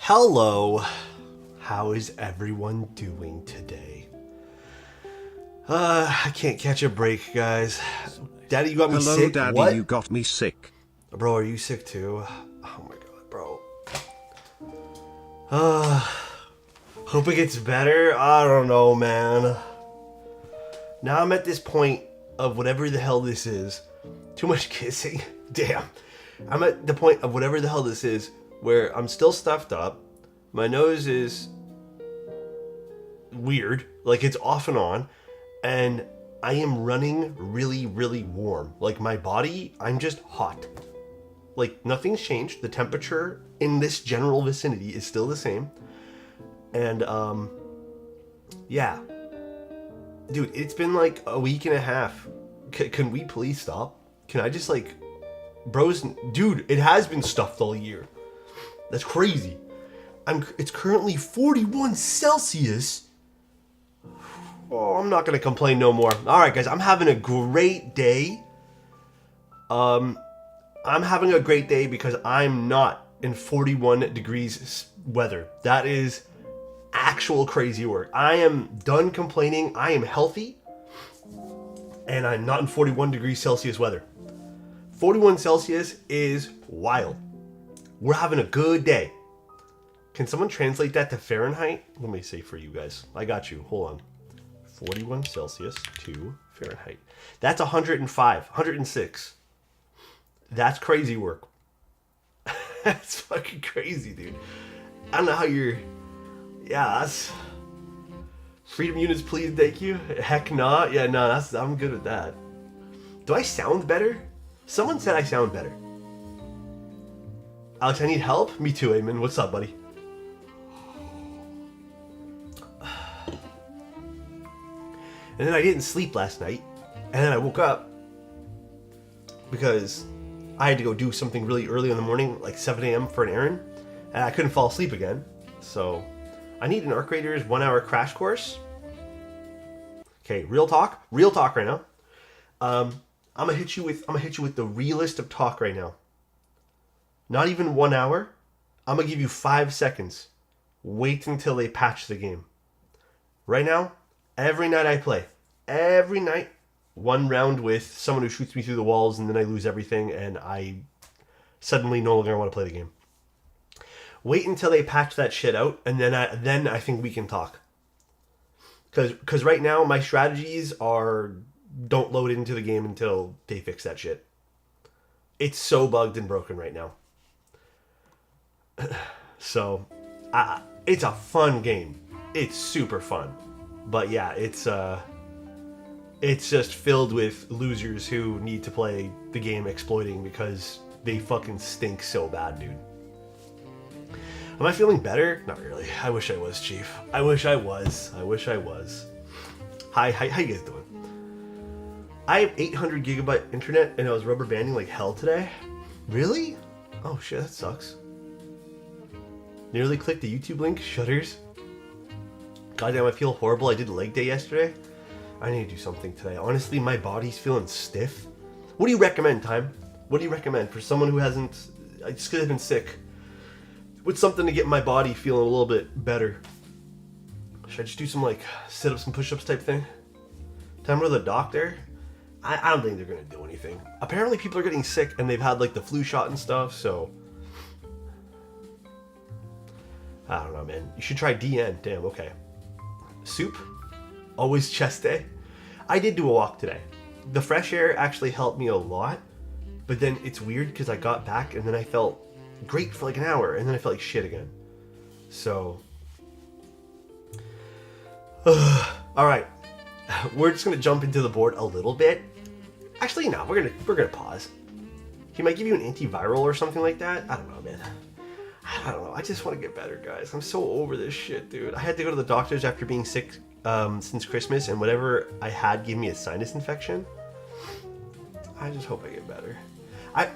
Hello. How is everyone doing today? I can't catch a break, guys. Daddy, you got me Hello, sick? Daddy, What? you got me sick. Bro, are you sick too? Oh my god, bro. Hope it gets better. I don't know, man. Now I'm at this point of whatever the hell this is. Too much kissing. Damn. I'm at the point of whatever the hell this is where I'm still stuffed up. My nose is weird. Like it's off and on. And I am running really, really warm. Like my body, I'm just hot. Like nothing's changed. The temperature in this general vicinity is still the same. And yeah. Dude, it's been like a week and a half. Can we please stop? Can I just like... Bros, dude, it has been stuffed all year. That's crazy. It's currently 41 Celsius. Oh, I'm not going to complain no more. All right, guys, I'm having a great day. I'm having a great day because I'm not in 41 degrees weather. That is actual crazy work. I am done complaining. I am healthy. And I'm not in 41 degrees Celsius weather. 41 Celsius is wild. We're having a good day. Can someone translate that to Fahrenheit? Let me say for you guys. I got you. Hold on. 41 Celsius to Fahrenheit. That's 105, 106. That's crazy work. That's fucking crazy, dude. I don't know how you're... Yeah, that's... Freedom units, please, thank you. Heck not. Yeah, no, I'm good with that. Do I sound better? Someone said I sound better. Alex, I need help? Me too, Eamon. What's up, buddy? And then I didn't sleep last night. And then I woke up because I had to go do something really early in the morning, like 7 a.m. for an errand. And I couldn't fall asleep again. So I need an Arc Raiders 1 hour crash course. Okay, real talk right now. I'm gonna hit you with the realest of talk right now. Not even 1 hour. I'm gonna give you 5 seconds. Wait until they patch the game. Right now, every night I play. Every night, one round with someone who shoots me through the walls, and then I lose everything, and I suddenly no longer want to play the game. Wait until they patch that shit out, and then I think we can talk. Because right now, my strategies are don't load into the game until they fix that shit. It's so bugged and broken right now. So, it's a fun game. It's super fun. But yeah, it's just filled with losers who need to play the game exploiting because they fucking stink so bad, dude. Am I feeling better? Not really. I wish I was, Chief. I wish I was. Hi, how you guys doing? I have 800 gigabyte internet and I was rubber banding like hell today. Really? Oh shit, that sucks. Nearly clicked the YouTube link. Shudders. Goddamn, I feel horrible. I did leg day yesterday. I need to do something today. Honestly, my body's feeling stiff. What do you recommend, Time? What do you recommend for someone who hasn't... I just could have been sick. What's something to get my body feeling a little bit better? Should I just do some like sit-ups and push-ups type thing? Time to go to the doctor? I don't think they're going to do anything. Apparently people are getting sick and they've had like the flu shot and stuff, so... I don't know, man. You should try DN. Damn, okay. Soup? Always chest day? I did do a walk today. The fresh air actually helped me a lot, but then it's weird because I got back and then I felt great for like an hour and then I felt like shit again. So... Alright. We're just going to jump into the board a little bit. Actually, no, we're gonna pause. He might give you an antiviral or something like that. I don't know, man. I don't know. I just want to get better, guys. I'm so over this shit, dude. I had to go to the doctors after being sick since Christmas, and whatever I had gave me a sinus infection. I just hope I get better. I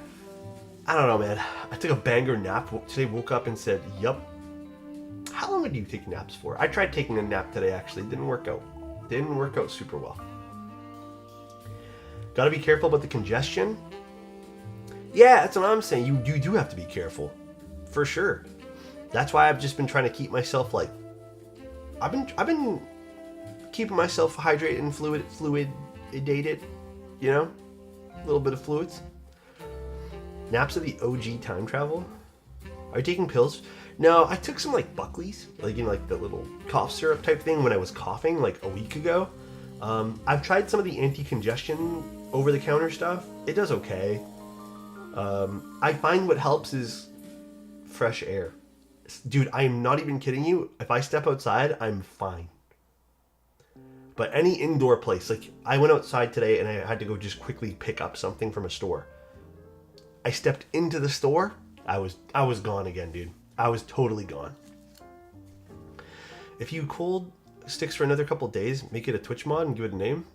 don't know, man. I took a banger nap today. Woke up and said, "Yup." How long do you take naps for? I tried taking a nap today. Actually, didn't work out. Didn't work out super well. Gotta be careful about the congestion. Yeah, that's what I'm saying. You do have to be careful. For sure. That's why I've just been trying to keep myself like, I've been keeping myself hydrated and fluidated, you know, a little bit of fluids. Naps of the OG time travel. Are you taking pills? No, I took some like Buckley's, like, you know, like the little cough syrup type thing when I was coughing like a week ago. I've tried some of the anti-congestion over-the-counter stuff. It does okay. I find what helps is fresh air. Dude, I'm not even kidding you. If I step outside, I'm fine. But any indoor place, like I went outside today and I had to go just quickly pick up something from a store. I stepped into the store, I was gone again, dude. I was totally gone. If you cold sticks for another couple days, make it a Twitch mod and give it a name.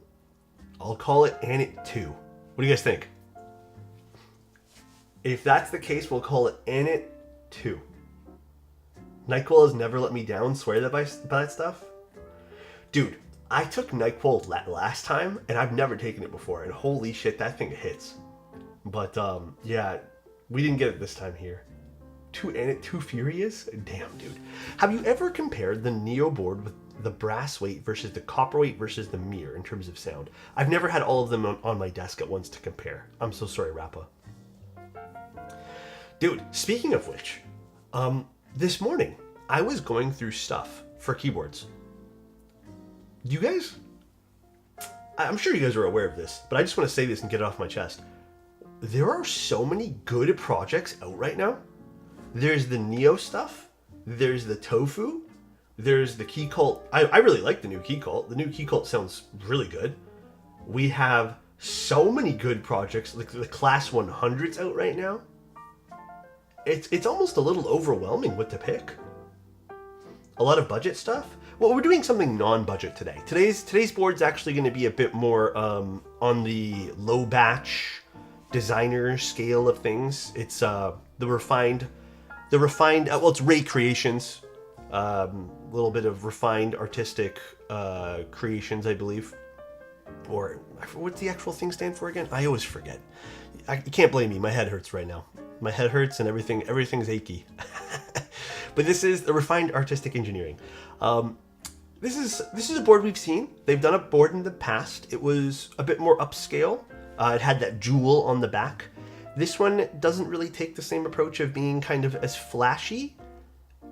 I'll call it Anit 2. What do you guys think? If that's the case, we'll call it Anit 2. NyQuil has never let me down. Swear that by that stuff. Dude, I took NyQuil last time, and I've never taken it before, and holy shit, that thing hits. But, yeah, we didn't get it this time here. Too furious? Damn, dude. Have you ever compared the Neo board with the brass weight versus the copper weight versus the mirror in terms of sound? I've never had all of them on my desk at once to compare. I'm so sorry, Rappa. Dude, speaking of which, this morning, I was going through stuff for keyboards. You guys, I'm sure you guys are aware of this, but I just want to say this and get it off my chest. There are so many good projects out right now. There's the Neo stuff. There's the Tofu. There's the Key Cult. I really like the new Key Cult. The new Key Cult sounds really good. We have so many good projects, like the Class 100s out right now. It's almost a little overwhelming what to pick. A lot of budget stuff. Well, we're doing something non-budget today. Today's board's actually going to be a bit more on the low batch designer scale of things. It's the refined. Well, it's Ray Creations. A little bit of refined artistic creations, I believe. Or what's the actual thing stand for again? I always forget. You can't blame me. My head hurts right now. My head hurts and everything's achy. But this is the refined artistic engineering. This is a board we've seen. They've done a board in the past. It was a bit more upscale. It had that jewel on the back. This one doesn't really take the same approach of being kind of as flashy,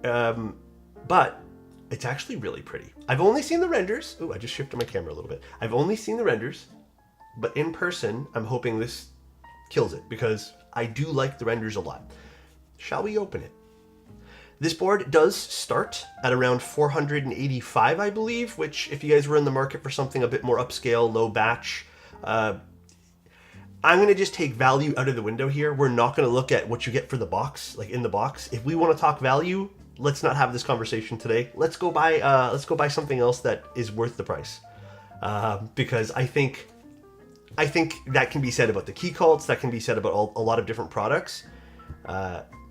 but it's actually really pretty. I've only seen the renders. Oh, I just shifted my camera a little bit. I've only seen the renders, but in person, I'm hoping this kills it because I do like the renders a lot. Shall we open it? This board does start at around 485, I believe, which if you guys were in the market for something a bit more upscale, low batch, I'm going to just take value out of the window here. We're not going to look at what you get for the box, like in the box. If we want to talk value, let's not have this conversation today. Let's go buy something else that is worth the price. Because I think that can be said about the key cults, that can be said about a lot of different products.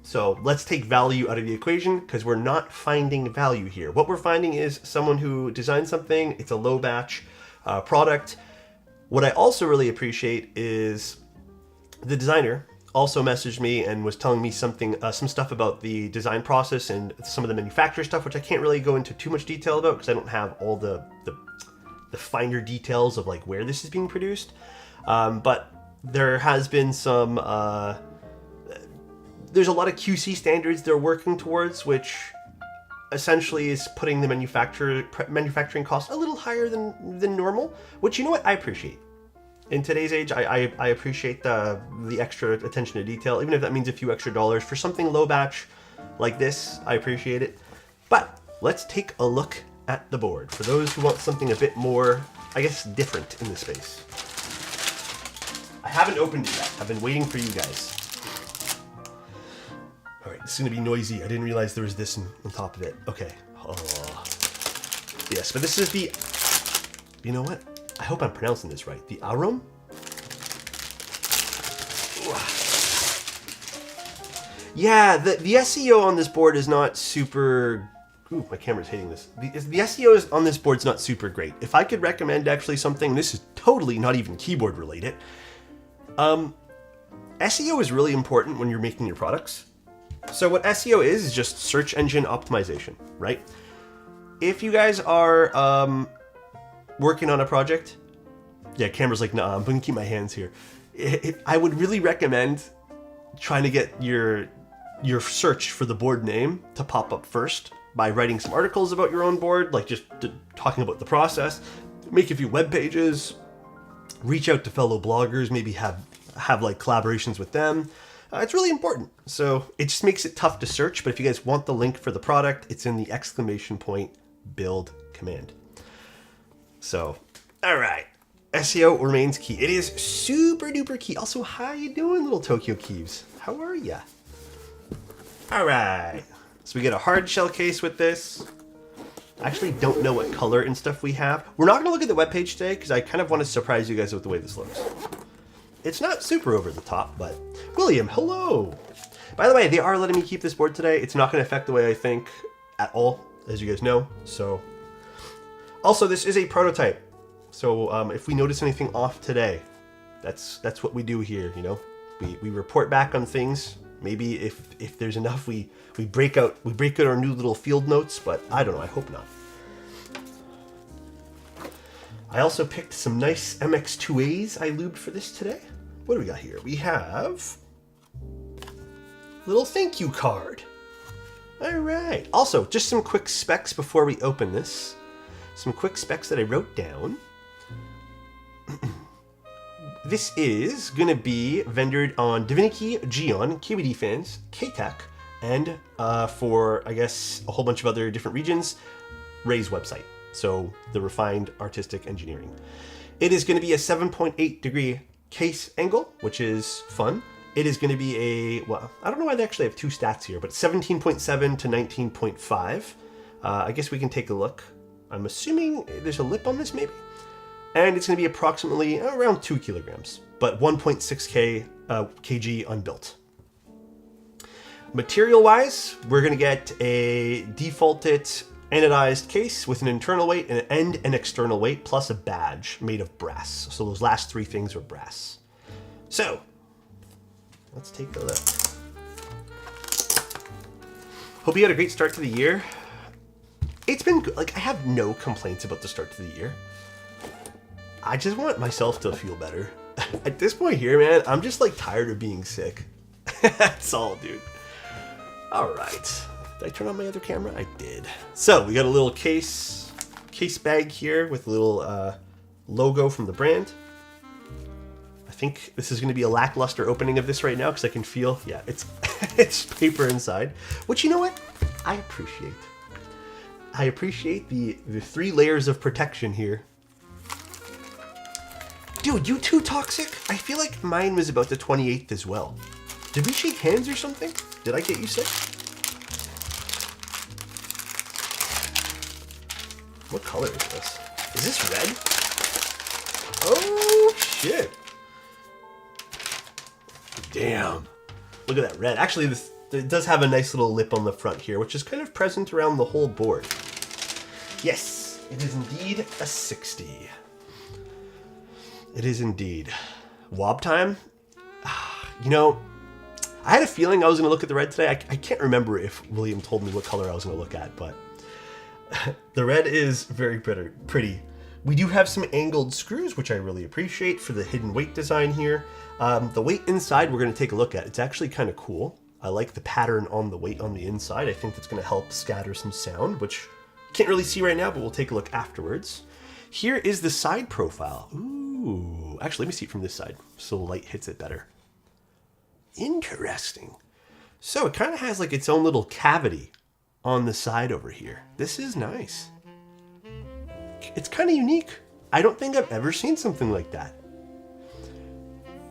So let's take value out of the equation because we're not finding value here. What we're finding is someone who designed something, it's a low batch product. What I also really appreciate is the designer also messaged me and was telling me some stuff about the design process and some of the manufacturer stuff, which I can't really go into too much detail about because I don't have all the finer details of like where this is being produced. But there has been some, there's a lot of QC standards they're working towards, which essentially is putting the manufacturing cost a little higher than normal, which, you know what, I appreciate. In today's age, I appreciate the extra attention to detail, even if that means a few extra dollars for something low batch like this. I appreciate it. But let's take a look at the board for those who want something a bit more, I guess, different in the space. I haven't opened it yet. I've been waiting for you guys. All right, this is gonna be noisy. I didn't realize there was this on top of it. Okay. Oh. Yes, but this is the, you know what? I hope I'm pronouncing this right. The Aurum? Yeah, the SEO on this board is not super... Ooh, my camera's hating this. The SEO on this board's not super great. If I could recommend actually something, this is totally not even keyboard related. SEO is really important when you're making your products. So what SEO is just search engine optimization, right? If you guys are working on a project, yeah, camera's like, nah, I'm gonna keep my hands here. I would really recommend trying to get your search for the board name to pop up first by writing some articles about your own board, like just talking about the process, make a few web pages, reach out to fellow bloggers, maybe have like collaborations with them. It's really important. So it just makes it tough to search, but if you guys want the link for the product, it's in the ! build command. So, all right. SEO remains key. It is super duper key. Also, how you doing, little Tokyo Keeves? How are ya? All right. So we get a hard shell case with this. I actually don't know what color and stuff we have. We're not going to look at the webpage today because I kind of want to surprise you guys with the way this looks. It's not super over the top, but William, hello. By the way, they are letting me keep this board today. It's not going to affect the way I think at all, as you guys know. So, also, this is a prototype. So if we notice anything off today, that's what we do here. You know, we report back on things. Maybe if there's enough, we break out our new little field notes. But I don't know. I hope not. I also picked some nice MX2As I lubed for this today. What do we got here? We have little thank you card. All right. Also, just some quick specs before we open this. Some quick specs that I wrote down. This is going to be vendored on Divinity, Geon, KBD Fans, KTech, and for, I guess, a whole bunch of other different regions, Ray's website. So, the Refined Artistic Engineering. It is going to be a 7.8 degree case angle, which is fun. It is going to be a, well, I don't know why they actually have two stats here, but 17.7 to 19.5. I guess we can take a look. I'm assuming there's a lip on this, maybe? And it's going to be approximately around 2 kilograms, but 1.6 kg unbuilt. Material-wise, we're going to get a defaulted anodized case with an internal weight and an external weight, plus a badge made of brass. So those last three things are brass. So, let's take a look. Hope you had a great start to the year. It's been good. Like, I have no complaints about the start to the year. I just want myself to feel better. At this point here, man, I'm just like tired of being sick. That's all, dude. All right. Did I turn on my other camera? I did. So we got a little case bag here with a little logo from the brand. I think this is going to be a lackluster opening of this right now because I can feel, yeah, it's it's paper inside. Which, you know what? I appreciate. I appreciate the 3 layers of protection here. Dude, you too toxic? I feel like mine was about the 28th as well. Did we shake hands or something? Did I get you sick? What color is this? Is this red? Oh, shit. Damn. Look at that red. Actually, it does have a nice little lip on the front here, which is kind of present around the whole board. Yes, it is indeed a 60. It is indeed. Wob time? You know, I had a feeling I was going to look at the red today. I can't remember if William told me what color I was going to look at, but the red is very pretty. We do have some angled screws, which I really appreciate for the hidden weight design here. The weight inside we're going to take a look at. It's actually kind of cool. I like the pattern on the weight on the inside. I think that's going to help scatter some sound, which you can't really see right now, but we'll take a look afterwards. Here is the side profile. Ooh, actually, let me see it from this side so the light hits it better. Interesting. So it kind of has like its own little cavity on the side over here. This is nice. It's kind of unique. I don't think I've ever seen something like that.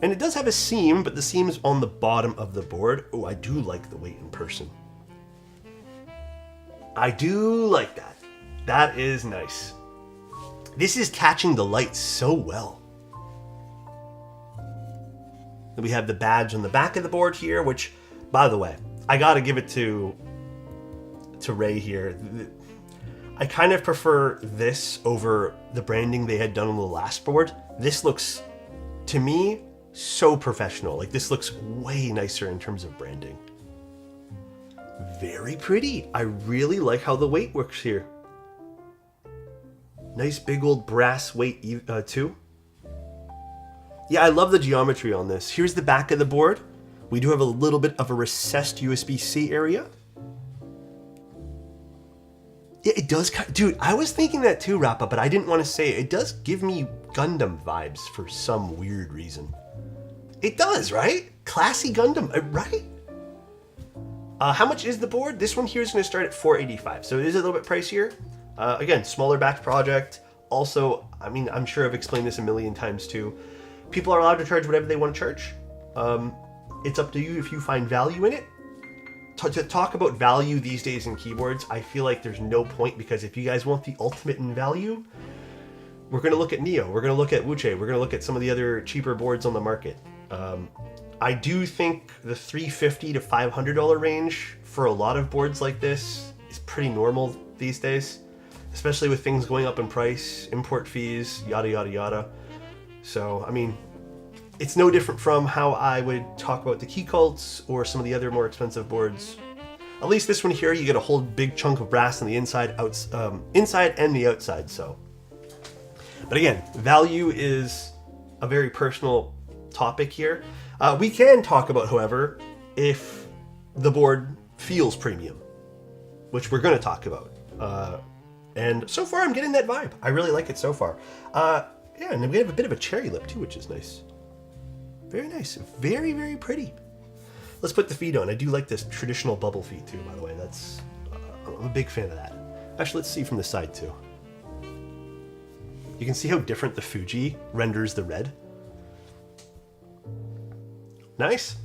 And it does have a seam, but the seam is on the bottom of the board. Oh, I do like the weight in person. I do like that. That is nice. This is catching the light so well. Then we have the badge on the back of the board here, which, by the way, I gotta give it to Ray here. I kind of prefer this over the branding they had done on the last board. This looks, to me, so professional. Like, this looks way nicer in terms of branding. Very pretty. I really like how the weight works here. Nice big old brass weight too. Yeah, I love the geometry on this. Here's the back of the board. We do have a little bit of a recessed USB-C area. Yeah, it does. Dude, I was thinking that too, Rappa, but I didn't want to say it. It does give me Gundam vibes for some weird reason. It does, right? Classy Gundam, right? How much is the board? This one here is going to start at $485, so it is a little bit pricier. Again, smaller batch project. Also, I mean, I'm sure I've explained this a million times too. People are allowed to charge whatever they want to charge. It's up to you if you find value in it. To talk about value these days in keyboards, I feel like there's no point, because if you guys want the ultimate in value, we're going to look at Neo, we're going to look at Wuche, we're going to look at some of the other cheaper boards on the market. I do think the $350 to $500 range for a lot of boards like this is pretty normal these days, especially with things going up in price, import fees, yada, yada, yada. So, I mean, it's no different from how I would talk about the keycaps or some of the other more expensive boards. At least this one here, you get a whole big chunk of brass on the inside and the outside. So, but again, value is a very personal topic here. We can talk about, however, if the board feels premium, which we're going to talk about. And so far, I'm getting that vibe. I really like it so far. Yeah, and then we have a bit of a cherry lip too, which is nice. Very nice. Very, very pretty. Let's put the feet on. I do like this traditional bubble feet too, by the way. That's I'm a big fan of that. Actually, let's see from the side too. You can see how different the Fuji renders the red. Nice.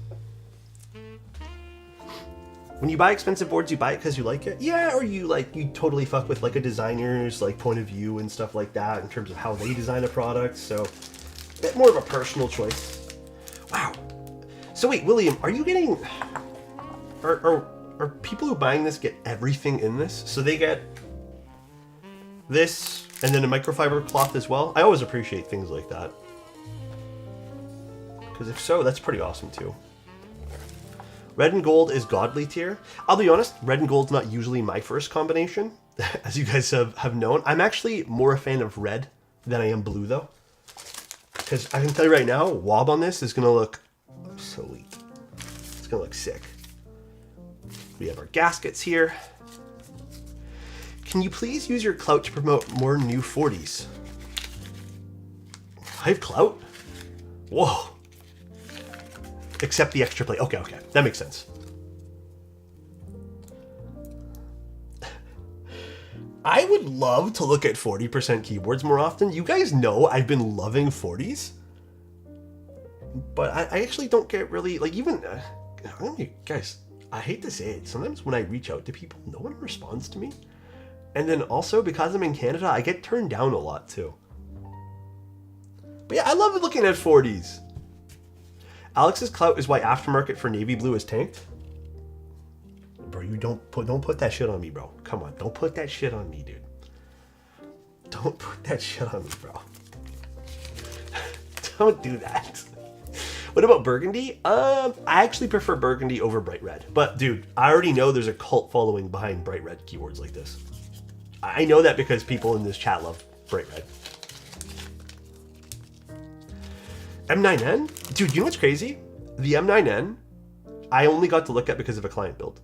When you buy expensive boards, you buy it because you like it? Yeah, or you totally fuck with like a designer's like point of view and stuff like that in terms of how they design a product. So a bit more of a personal choice. Wow. So wait, William, are you getting... Are people who buying this get everything in this? So they get this and then a microfiber cloth as well? I always appreciate things like that. Because if so, that's pretty awesome too. Red and gold is godly tier. I'll be honest, red and gold's not usually my first combination, as you guys have known. I'm actually more a fan of red than I am blue though. Because I can tell you right now, wob on this is going to look sweet. It's going to look sick. We have our gaskets here. Can you please use your clout to promote more new 40s? I have clout? Whoa. Except the extra plate. Okay, okay. That makes sense. I would love to look at 40% keyboards more often. You guys know I've been loving 40s. But I actually don't get really, like even, guys, I hate to say it. Sometimes when I reach out to people, no one responds to me. And then also, because I'm in Canada, I get turned down a lot too. But yeah, I love looking at 40s. Alex's clout is why aftermarket for navy blue is tanked. Bro, you don't put that shit on me, bro. Come on, don't put that shit on me, dude. Don't put that shit on me, bro. Don't do that. What about burgundy? I actually prefer burgundy over bright red. But dude, I already know there's a cult following behind bright red keyboards like this. I know that because people in this chat love bright red. M9N? Dude, you know what's crazy? The M9N, I only got to look at because of a client build.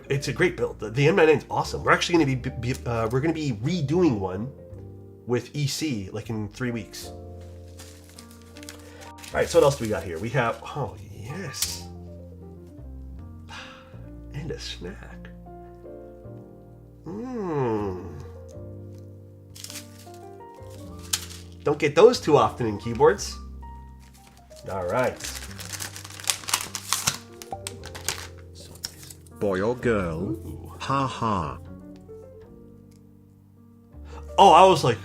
It's a great build. The M9N is awesome. We're actually going to be redoing one with EC like in 3 weeks. All right, so what else do we got here? We have, oh yes, and a snack. Don't get those too often in keyboards. All right. Boy or girl? Ooh. Ha ha. Oh, I was like,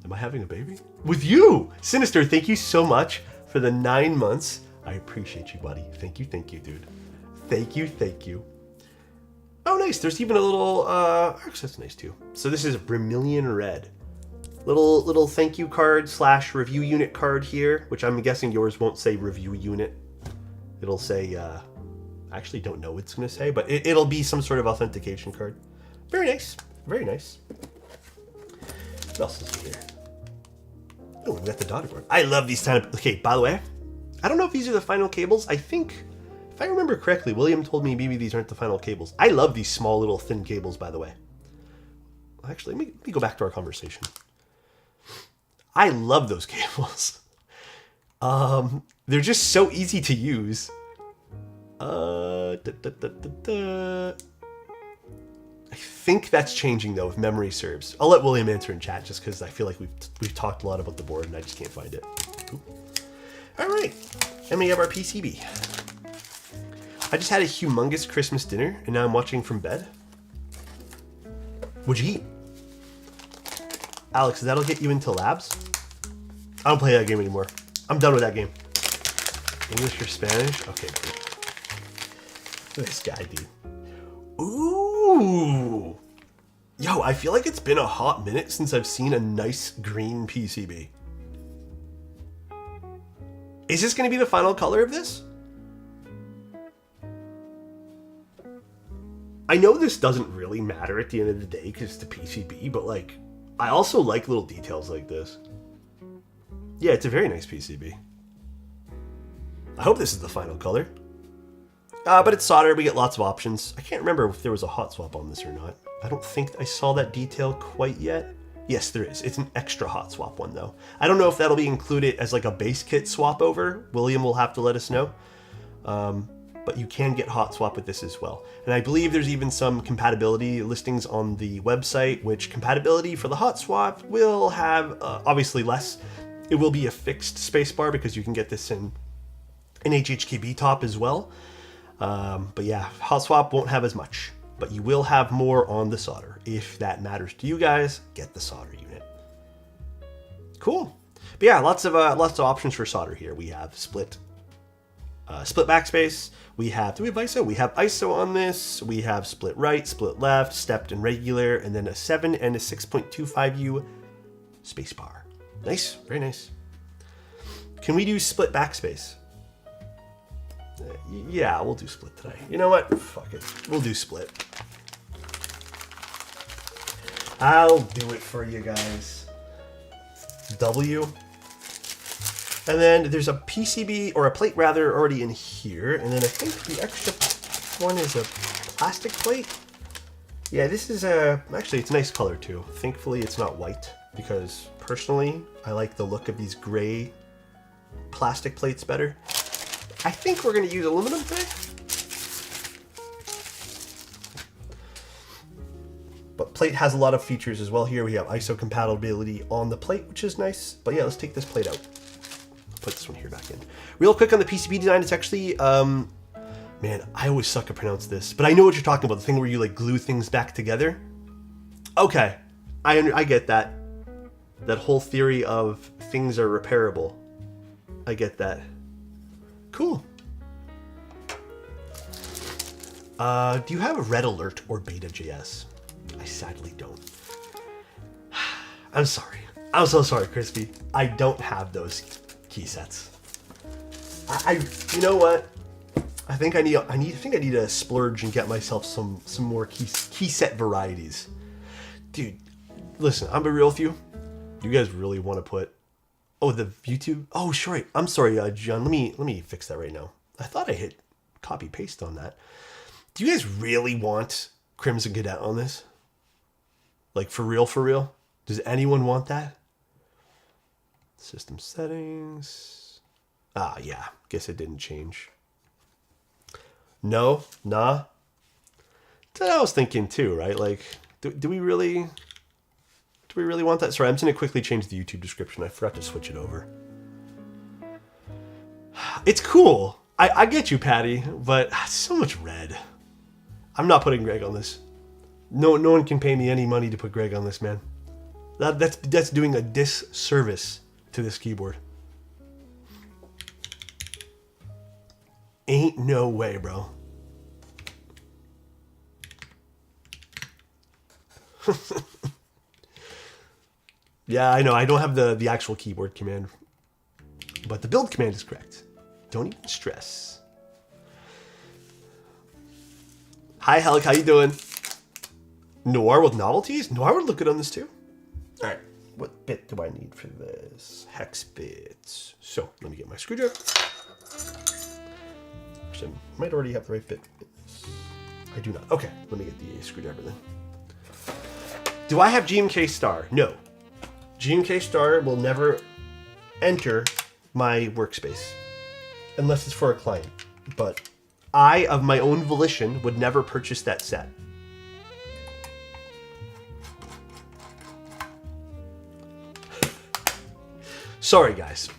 am I having a baby? With you! Sinister, thank you so much for the 9 months. I appreciate you, buddy. Thank you, dude. Thank you. Oh, nice. There's even a little, actually, that's nice too. So this is Vermilion Red. Little thank you card / review unit card here, which I'm guessing yours won't say review unit. It'll say I actually don't know what it's going to say, but it'll be some sort of authentication card. Very nice. Very nice. What else is here? Oh, we got the dotted board. I love these kind of... Okay, by the way, I don't know if these are the final cables. I think, if I remember correctly, William told me maybe these aren't the final cables. I love these small little thin cables, by the way. Actually, let me go back to our conversation. I love those cables. They're just so easy to use. I think that's changing though, if memory serves. I'll let William answer in chat just because I feel like we've talked a lot about the board and I just can't find it. Ooh. All right, and we have our PCB. I just had a humongous Christmas dinner and now I'm watching from bed. What'd you eat? Alex, that'll get you into labs? I don't play that game anymore. I'm done with that game. English or Spanish? Okay, cool. Look at this guy, dude. Ooh! Yo, I feel like it's been a hot minute since I've seen a nice green PCB. Is this going to be the final color of this? I know this doesn't really matter at the end of the day because it's the PCB, but like, I also like little details like this. Yeah, it's a very nice PCB. I hope this is the final color. But it's solder, we get lots of options. I can't remember if there was a hot swap on this or not. I don't think I saw that detail quite yet. Yes, there is. It's an extra hot swap one though. I don't know if that'll be included as like a base kit swap over. William will have to let us know. But you can get hot swap with this as well. And I believe there's even some compatibility listings on the website, which compatibility for the hot swap will have obviously less. It will be a fixed spacebar because you can get this in an HHKB top as well. But yeah, hot swap won't have as much, but you will have more on the solder. If that matters to you guys, get the solder unit. Cool. But yeah, lots of options for solder here. We have split backspace. Do we have ISO? We have ISO on this. We have split right, split left, stepped and regular, and then a 7 and a 6.25U spacebar. Nice, very nice. Can we do split backspace? Yeah, we'll do split today. You know what? Fuck it. We'll do split. I'll do it for you guys. W. And then there's a PCB, or a plate rather, already in here. And then I think the extra one is a plastic plate. Yeah, this is actually, it's a nice color too. Thankfully, it's not white because personally, I like the look of these gray plastic plates better. I think we're going to use aluminum today. But plate has a lot of features as well here. We have ISO compatibility on the plate, which is nice. But yeah, let's take this plate out. Put this one here back in. Real quick on the PCB design, it's actually, man, I always suck at pronounce this, but I know what you're talking about, the thing where you like glue things back together. Okay, I get that. That whole theory of things are repairable. I get that. Cool. Do you have a Red Alert or Beta.js? I sadly don't. I'm sorry. I'm so sorry, Crispy. I don't have those key sets. You know what? I think I need to splurge and get myself some more key set varieties. Dude, listen, I'm be real with you. You guys really want to put the YouTube? Oh, sure. I'm sorry, John. Let me fix that right now. I thought I hit copy paste on that. Do you guys really want Crimson Cadet on this? Like for real, for real? Does anyone want that? System settings. Ah, yeah. Guess it didn't change. No, nah. That's what I was thinking too, right? Like, do we really want that? Sorry, I'm just gonna quickly change the YouTube description. I forgot to switch it over. It's cool. I get you, Patty, but so much red. I'm not putting Greg on this. No one can pay me any money to put Greg on this, man. That's doing a disservice to this keyboard. Ain't no way, bro. Yeah, I know. I don't have the actual keyboard command, but the build command is correct. Don't even stress. Hi, Helic, how you doing? Noir with novelties? Noir would look good on this too. All right, what bit do I need for this? Hex bits. So let me get my screwdriver. Actually, I might already have the right bit. I do not. Okay, let me get the screwdriver then. Do I have GMK Star? No. GMK Star will never enter my workspace unless it's for a client. But I, of my own volition, would never purchase that set. Sorry, guys.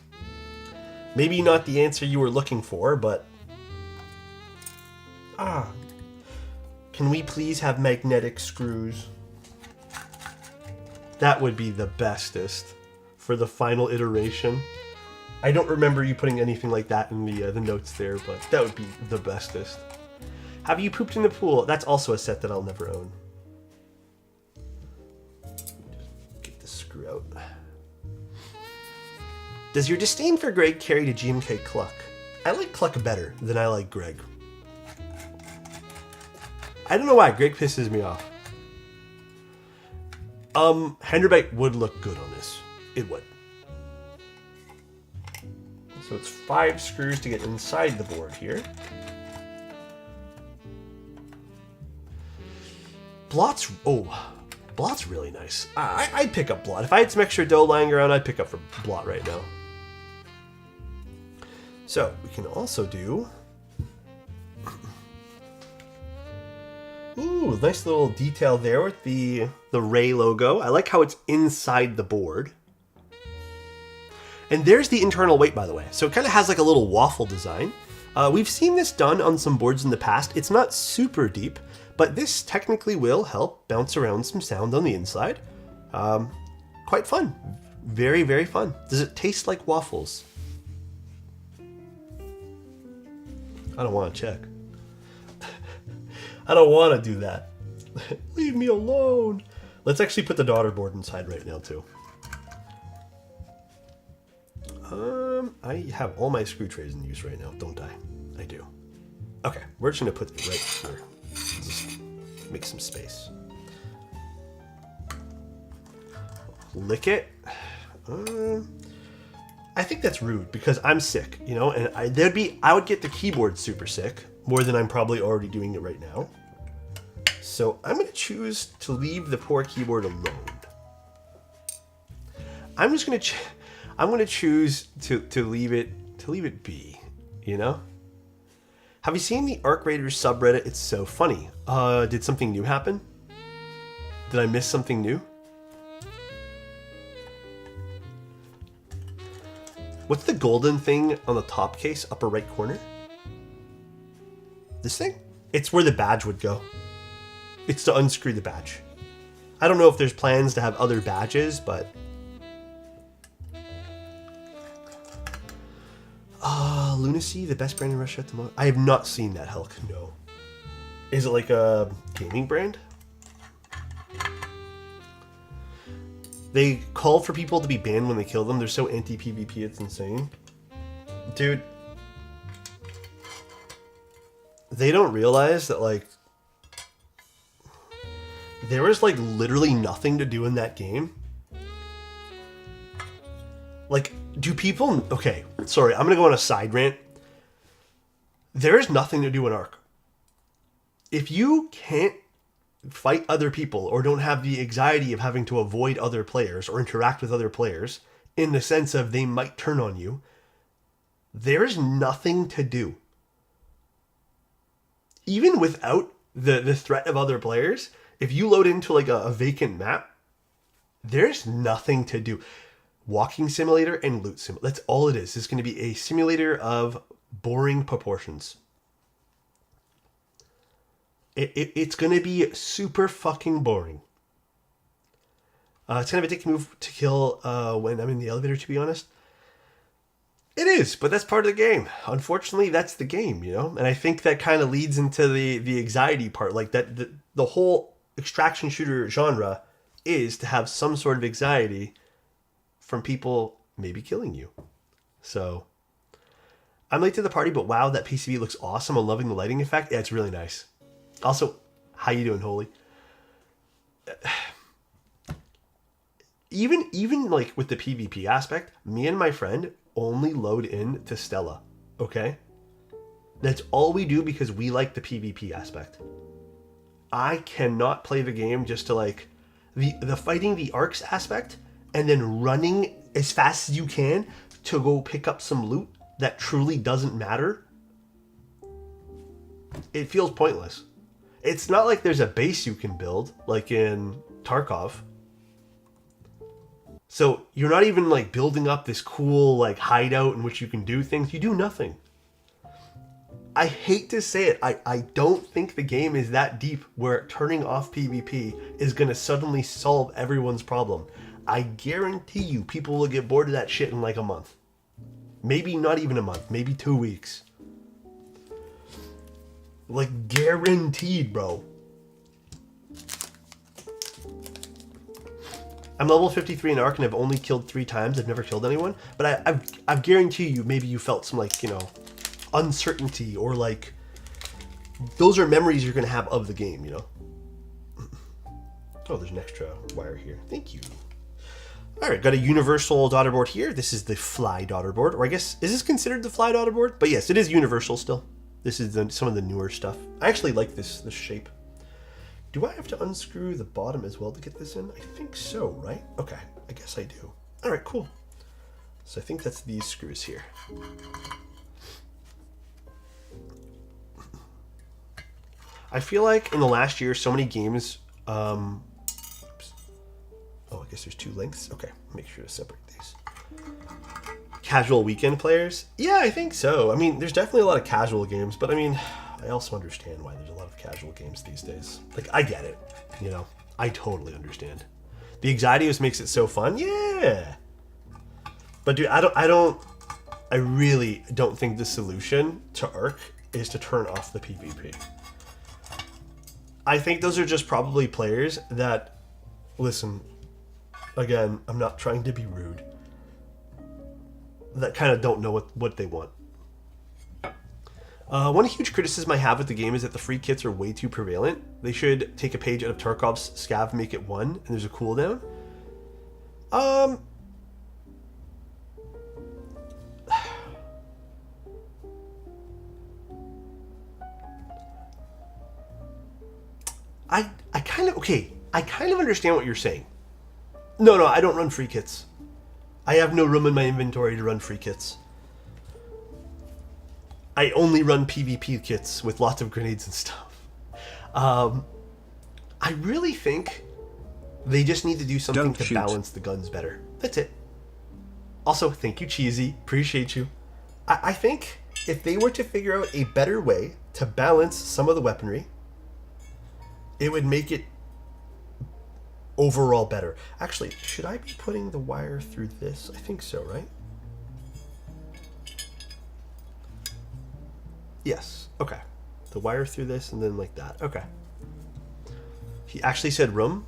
Maybe not the answer you were looking for, but... Can we please have magnetic screws? That would be the bestest for the final iteration. I don't remember you putting anything like that in the notes there, but that would be the bestest. Have you pooped in the pool? That's also a set that I'll never own. Just get this screw out. Does your disdain for Greg carry to GMK Cluck? I like Cluck better than I like Greg. I don't know why. Greg pisses me off. Henderbite would look good on this. It would. So it's 5 screws to get inside the board here. Blot's... Oh, Blot's really nice. I'd pick up Blot. If I had some extra dough lying around, I'd pick up for Blot right now. So, we can also do... Ooh, nice little detail there with the Ray logo. I like how it's inside the board. And there's the internal weight, by the way. So it kind of has like a little waffle design. We've seen this done on some boards in the past. It's not super deep, but this technically will help bounce around some sound on the inside. Quite fun. Very, very fun. Does it taste like waffles? I don't want to check. I don't want to do that. Leave me alone. Let's actually put the daughter board inside right now, too. I have all my screw trays in use right now, don't I? I do. Okay, we're just going to put it right here. Just make some space. Lick it. I think that's rude because I'm sick, you know, and I would get the keyboard super sick. More than I'm probably already doing it right now. So I'm going to choose to leave the poor keyboard alone. I'm just going to I'm going to choose to leave it be, you know? Have you seen the Arc Raiders subreddit? It's so funny. Did something new happen? Did I miss something new? What's the golden thing on the top case, upper right corner? This thing? It's where the badge would go. It's to unscrew the badge. I don't know if there's plans to have other badges, but... Lunacy, the best brand in Russia at the moment. I have not seen that, Hulk, no. Is it like a gaming brand? They call for people to be banned when they kill them. They're so anti-PvP, it's insane. Dude. They don't realize that, like, there was, like, literally nothing to do in that game. Like, do people... Okay, sorry, I'm gonna go on a side rant. There is nothing to do in Ark. If you can't fight other people or don't have the anxiety of having to avoid other players or interact with other players in the sense of they might turn on you, there's nothing to do. Even without the threat of other players, if you load into like a vacant map, there's nothing to do. Walking simulator and loot simulator. That's all it is. It's going to be a simulator of boring proportions. It's going to be super fucking boring. It's kind of a dick move to kill when I'm in the elevator, to be honest. It is, but that's part of the game. Unfortunately, that's the game, you know? And I think that kind of leads into the anxiety part. Like, that the whole extraction shooter genre is to have some sort of anxiety from people maybe killing you. So, I'm late to the party, but wow, that PCB looks awesome. I'm loving the lighting effect. Yeah, it's really nice. Also, how you doing, Holy? Even like with the PvP aspect, me and my friend only load in to Stella, okay? That's all we do because we like the PvP aspect. I cannot play the game just to like the fighting the arcs aspect and then running as fast as you can to go pick up some loot that truly doesn't matter. It feels pointless. It's not like there's a base you can build like in Tarkov. So you're not even like building up this cool like hideout in which you can do things. You do nothing. I hate to say it. I don't think the game is that deep where turning off PvP is going to suddenly solve everyone's problem. I guarantee you people will get bored of that shit in like a month. Maybe not even a month. Maybe 2 weeks. Like guaranteed, bro. I'm level 53 in Ark and I've only killed 3 times. I've never killed anyone. But I guarantee you maybe you felt some like, you know, uncertainty or like those are memories you're going to have of the game, you know. Oh, there's an extra wire here. Thank you. All right, got a universal daughter board here. This is the fly daughter board, or I guess, is this considered the fly daughter board? But yes, it is universal still. This is some of the newer stuff. I actually like this shape. Do I have to unscrew the bottom as well to get this in? I think so, right? Okay, I guess I do. All right, cool. So I think that's these screws here. I feel like in the last year, so many games, oops. Oh, I guess there's 2 lengths. Okay, make sure to separate these. Casual weekend players? Yeah, I think so. I mean, there's definitely a lot of casual games, but I mean, I also understand why there's a lot of casual games these days. Like, I get it, you know? I totally understand. The anxiety just makes it so fun. Yeah! But dude, I really don't think the solution to Ark is to turn off the PvP. I think those are just probably players that, listen, again, I'm not trying to be rude, that kind of don't know what they want. One huge criticism I have with the game is that the free kits are way too prevalent. They should take a page out of Tarkov's Scav, make it 1, and there's a cooldown. I kind of understand what you're saying. No, I don't run free kits. I have no room in my inventory to run free kits. I only run PvP kits with lots of grenades and stuff. I really think they just need to do something to balance the guns better. That's it. Also, thank you, Cheesy. Appreciate you. I think if they were to figure out a better way to balance some of the weaponry, it would make it overall better. Actually, should I be putting the wire through this? I think so, right? Yes. Okay. The wire through this and then like that. Okay. He actually said room.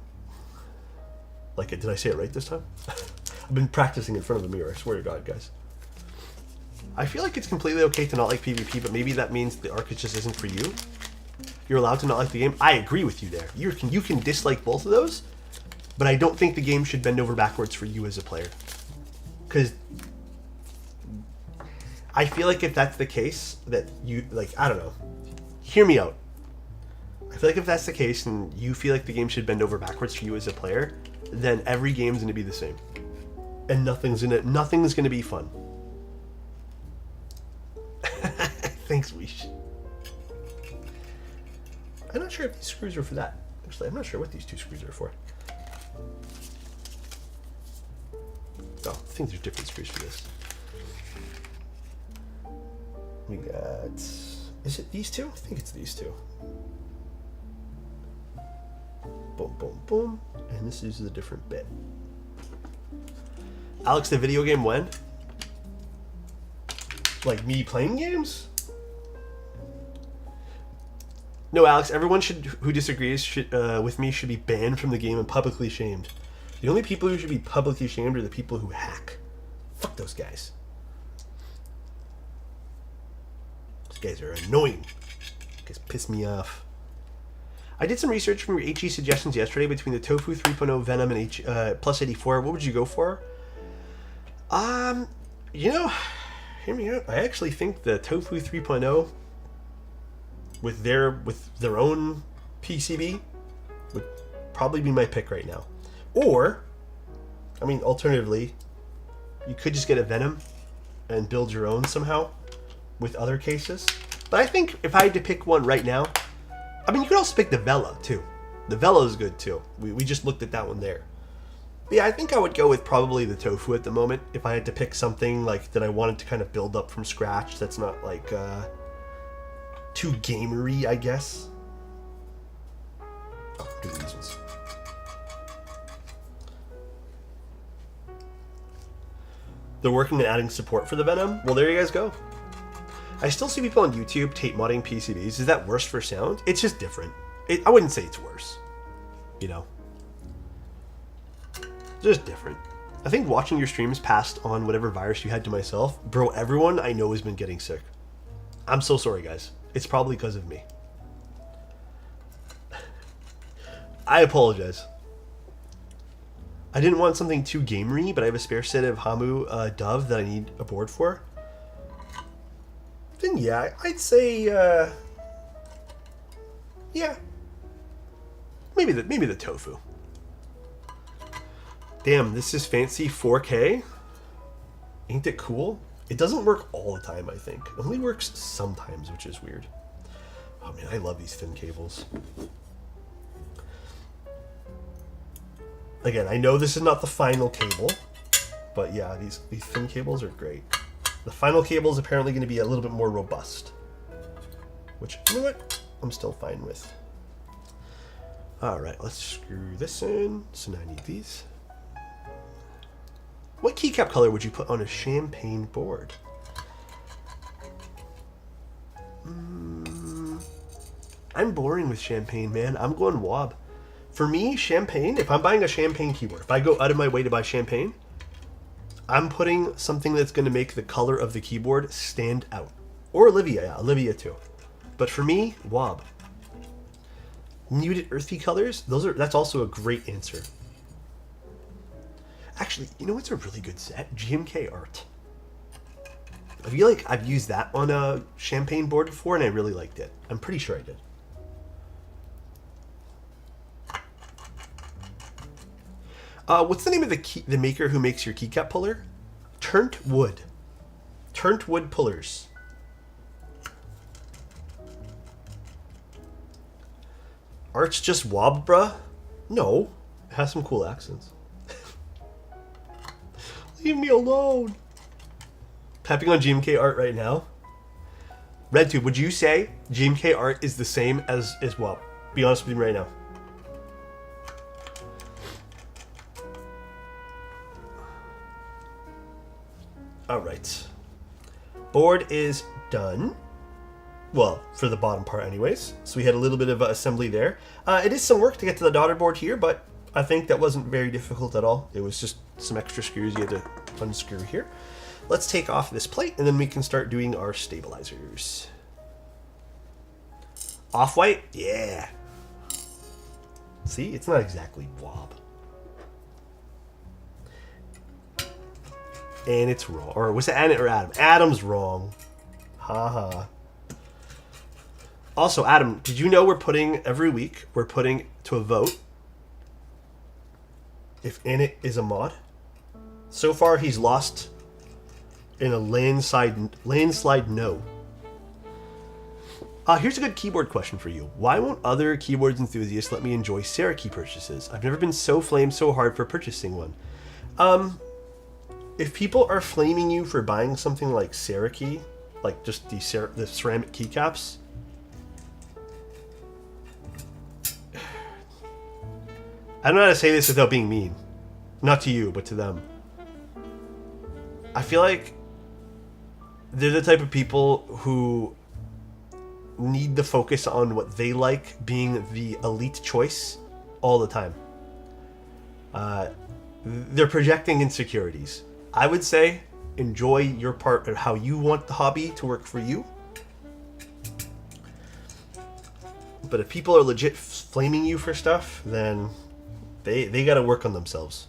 Like, did I say it right this time? I've been practicing in front of the mirror. I swear to God, guys. I feel like it's completely okay to not like PvP, but maybe that means the Ark just isn't for you. You're allowed to not like the game. I agree with you there. You can dislike both of those, but I don't think the game should bend over backwards for you as a player. Because I feel like if that's the case, that you, like, I don't know. Hear me out. I feel like if that's the case and you feel like the game should bend over backwards for you as a player, then every game's going to be the same. And nothing's going to be fun. Thanks, Weish. I'm not sure if these screws are for that. Actually, I'm not sure what these 2 screws are for. Oh, I think there's different screws for this. We got... Is it these 2? I think it's these 2. Boom, boom, boom. And this is a different bit. Alex, the video game when? Like me playing games? No, Alex, everyone who disagrees with me should be banned from the game and publicly shamed. The only people who should be publicly shamed are the people who hack. Fuck those guys. Those guys are annoying. Those guys piss me off. I did some research from your HE suggestions yesterday between the Tofu 3.0 Venom and plus 84. What would you go for? You know, hear me out. I actually think the Tofu 3.0 with their own PCB would probably be my pick right now. Or, I mean, alternatively, you could just get a Venom and build your own somehow with other cases. But I think if I had to pick one right now, I mean, you could also pick the Vela too. The Vela is good too. We just looked at that one there. But yeah, I think I would go with probably the Tofu at the moment if I had to pick something like that I wanted to kind of build up from scratch. That's not like too gamery, I guess. Oh, do these ones. They're working on adding support for the Venom. Well, there you guys go. I still see people on YouTube tape modding PCBs. Is that worse for sound? It's just different. I wouldn't say it's worse. You know? Just different. I think watching your streams passed on whatever virus you had to myself. Bro, everyone I know has been getting sick. I'm so sorry, guys. It's probably because of me. I apologize. I didn't want something too gamery, but I have a spare set of Hamu Dove that I need a board for. Then yeah, I'd say yeah. Maybe the Tofu. Damn, this is fancy 4K. Ain't it cool? It doesn't work all the time, I think. It only works sometimes, which is weird. Oh man, I love these thin cables. Again, I know this is not the final cable, but yeah, these thin cables are great. The final cable is apparently going to be a little bit more robust, which, you know what, I'm still fine with. All right, let's screw this in. So now I need these. What keycap color would you put on a champagne board? I'm boring with champagne, man. I'm going wob. For me, champagne, if I'm buying a champagne keyboard, if I go out of my way to buy champagne, I'm putting something that's going to make the color of the keyboard stand out. Or Olivia, yeah, Olivia too. But for me, wob. Muted earthy colors, that's also a great answer. Actually, you know what's a really good set? GMK art. I feel like I've used that on a champagne board before and I really liked it. I'm pretty sure I did. What's the name of the maker who makes your keycap puller? Turnt Wood. Turnt Wood pullers. Art's just wob, bruh? No. It has some cool accents. Leave me alone. Tapping on GMK art right now. RedTube, would you say GMK art is the same as WoW? Be honest with me right now. Alright. Board is done. Well, for the bottom part anyways. So we had a little bit of assembly there. It is some work to get to the daughter board here, but I think that wasn't very difficult at all. It was just some extra screws you had to unscrew here. Let's take off this plate and then we can start doing our stabilizers. Off-white? Yeah. See, it's not exactly wob. And it's wrong. Or was it Anna or Adam? Adam's wrong. Haha. Also, Adam, did you know every week we're putting to a vote if Anit is a mod? So far, he's lost in a landslide no. Here's a good keyboard question for you. Why won't other keyboards enthusiasts let me enjoy Serachi purchases? I've never been so flamed so hard for purchasing one. If people are flaming you for buying something like Serachi, like just the ceramic keycaps, I don't know how to say this without being mean. Not to you, but to them. I feel like they're the type of people who need the focus on what they like being the elite choice all the time. They're projecting insecurities. I would say enjoy your part of how you want the hobby to work for you. But if people are legit flaming you for stuff, then they got to work on themselves.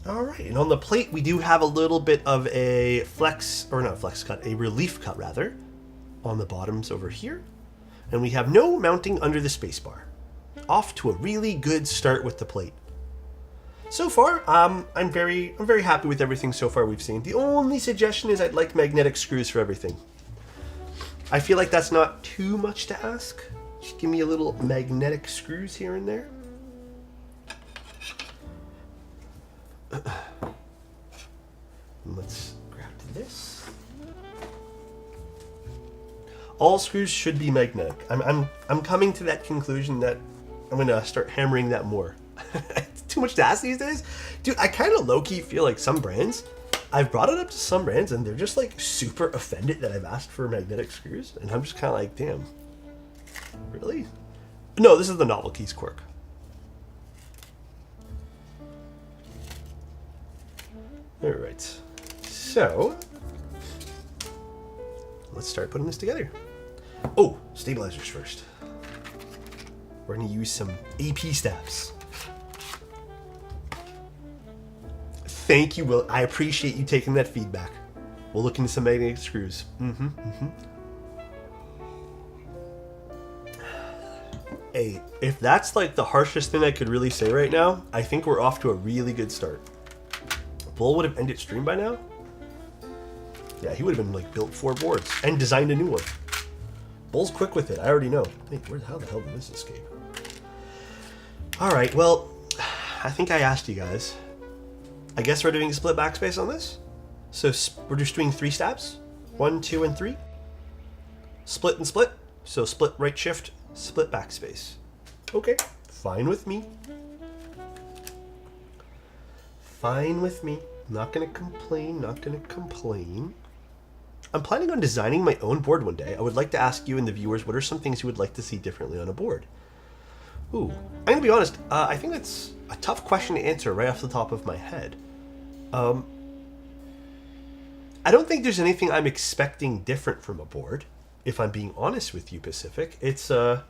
All right, and on the plate, we do have a little bit of a a relief cut rather, on the bottoms over here. And we have no mounting under the spacebar. Off to a really good start with the plate. So far, I'm very happy with everything so far we've seen. The only suggestion is I'd like magnetic screws for everything. I feel like that's not too much to ask. Just give me a little magnetic screws here and there. Let's grab this. All screws should be magnetic. I'm coming to that conclusion that I'm gonna start hammering that more. It's too much to ask these days. Dude, I kind of low-key feel like some brands, I've brought it up to some brands and they're just like super offended that I've asked for magnetic screws. And I'm just kind of like, damn, really? No, this is the novelties quirk. All right, so let's start putting this together. Oh, stabilizers first. We're gonna use some AP stabs. Thank you, Will. I appreciate you taking that feedback. We'll look into some magnetic screws. Hey, if that's like the harshest thing I could really say right now, I think we're off to a really good start. Bull would have ended stream by now. Yeah, he would have been like built 4 boards and designed a new one. Bull's quick with it, I already know. Wait, how the hell did this escape? Alright, well, I think I asked you guys. I guess we're doing split backspace on this. So we're just doing 3 stabs. 1, 2, and 3. Split and split. So split right shift, split backspace. Okay, fine with me. Fine with me. Not gonna complain, not gonna complain. I'm planning on designing my own board one day. I would like to ask you and the viewers, what are some things you would like to see differently on a board? Ooh, I'm gonna be honest, I think that's a tough question to answer right off the top of my head. I don't think there's anything I'm expecting different from a board, if I'm being honest with you, Pacific. It's a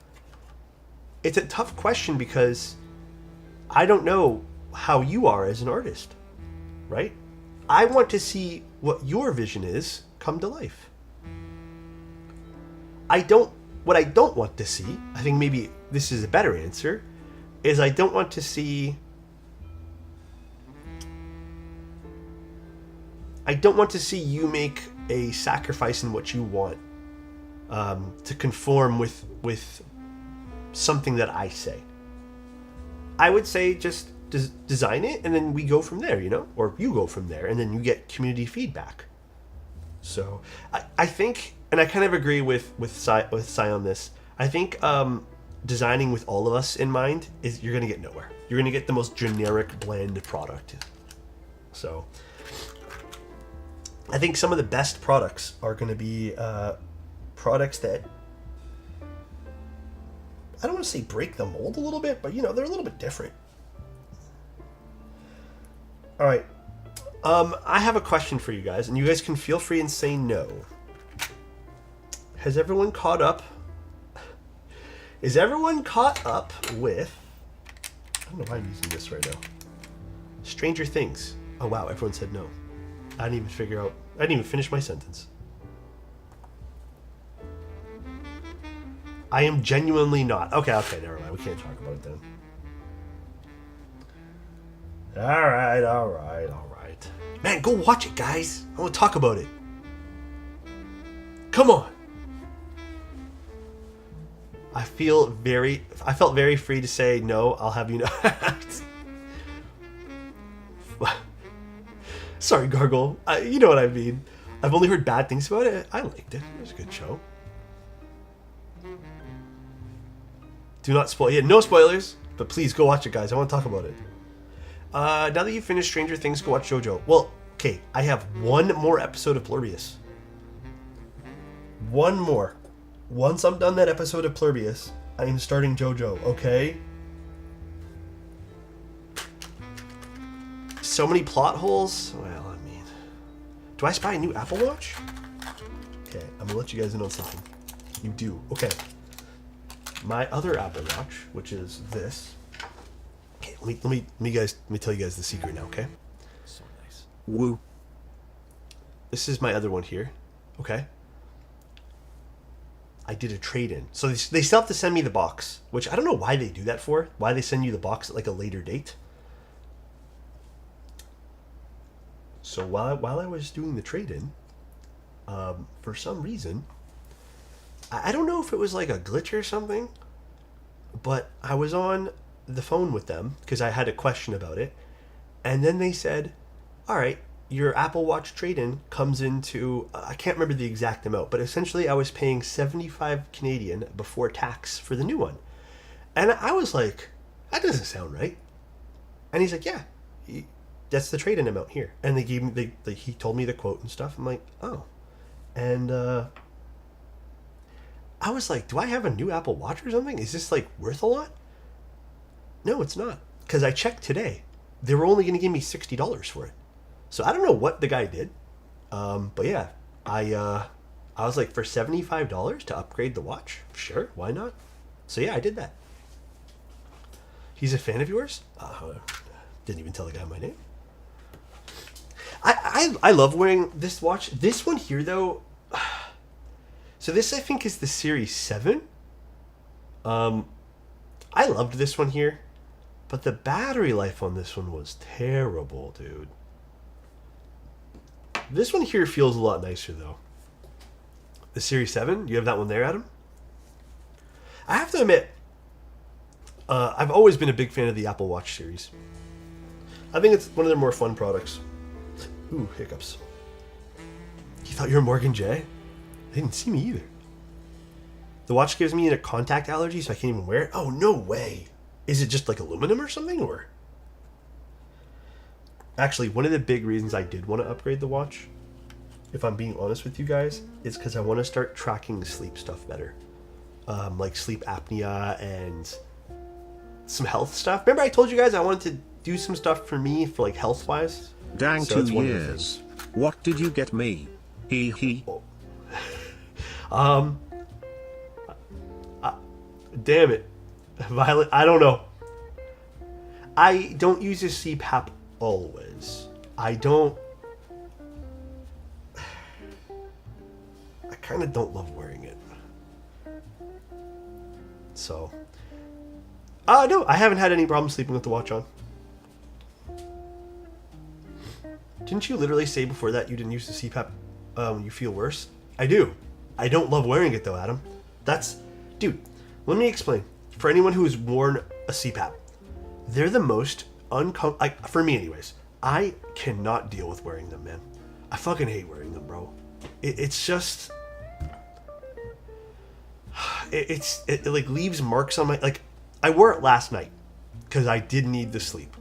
tough question because I don't know how you are as an artist, right? I want to see what your vision is come to life. What I don't want to see, I think maybe this is a better answer, is I don't want to see you make a sacrifice in what you want to conform with something that I say. I would say just design it and then we go from there, you know? Or you go from there and then you get community feedback. So I think, and I kind of agree with Sai on this, I think designing with all of us in mind is you're going to get nowhere. You're going to get the most generic, bland product. So I think some of the best products are going to be products that, I don't want to say break the mold a little bit, but you know, they're a little bit different. All right. I have a question for you guys, and you guys can feel free and say no. Has everyone caught up? Is everyone caught up with... I don't know why I'm using this right now. Stranger Things. Oh, wow. Everyone said no. I didn't even finish my sentence. I am genuinely not. Okay, never mind. We can't talk about it then. All right. Man, go watch it, guys. I want to talk about it. Come on. I felt very free to say no. I'll have you know. Sorry, Gargle. You know what I mean. I've only heard bad things about it. I liked it. It was a good show. Do not spoil. Yeah, no spoilers. But please go watch it, guys. I want to talk about it. Now that you've finished Stranger Things, go watch JoJo. Well, okay, I have one more episode of Plurbius. One more. Once I'm done that episode of Plurbius, I am starting JoJo, okay? So many plot holes. Well, I mean... Do I spy a new Apple Watch? Okay, I'm gonna let you guys in on something. You do. Okay. My other Apple Watch, which is this. Okay, let me tell you guys the secret now, okay? So nice. Woo. This is my other one here. Okay. I did a trade-in. So they still have to send me the box, which I don't know why they do that for. Why they send you the box at like a later date. So while I was doing the trade-in, for some reason, I don't know if it was like a glitch or something, but I was on the phone with them because I had a question about it. And then they said, all right, your Apple Watch trade-in comes into, I can't remember the exact amount, but essentially I was paying 75 Canadian before tax for the new one. And I was like, that doesn't sound right. And he's like, yeah, that's the trade-in amount here. And they gave me, he told me the quote and stuff. I'm like, oh. And I was like, do I have a new Apple Watch or something? Is this like worth a lot? No, it's not. Because I checked today. They were only going to give me $60 for it. So I don't know what the guy did. But yeah, I was like, for $75 to upgrade the watch? Sure, why not? So yeah, I did that. He's a fan of yours? Didn't even tell the guy my name. I love wearing this watch. This one here, though. So this, I think, is the Series 7. I loved this one here. But the battery life on this one was terrible, dude. This one here feels a lot nicer, though. The Series 7? You have that one there, Adam? I have to admit, I've always been a big fan of the Apple Watch series. I think it's one of their more fun products. Ooh, hiccups. You thought you were Morgan J? They didn't see me either. The watch gives me a contact allergy, so I can't even wear it? Oh, no way. Is it just like aluminum or something, or? Actually, one of the big reasons I did want to upgrade the watch, if I'm being honest with you guys, is because I want to start tracking the sleep stuff better. Like sleep apnea and some health stuff. Remember I told you guys I wanted to do some stuff for me, for like health-wise? Dang, So 2 years. What did you get me? He. Oh. Damn it. Violet, I don't know. I don't use a CPAP always. I kind of don't love wearing it. So. No, I haven't had any problem sleeping with the watch on. Didn't you literally say before that you didn't use the CPAP when you feel worse? I do. I don't love wearing it though, Adam. Dude, let me explain. For anyone who has worn a CPAP, they're the most uncomfortable, like, for me anyways. I cannot deal with wearing them, man. I fucking hate wearing them, bro. It's just... It like leaves marks on my... Like, I wore it last night because I did need the sleep.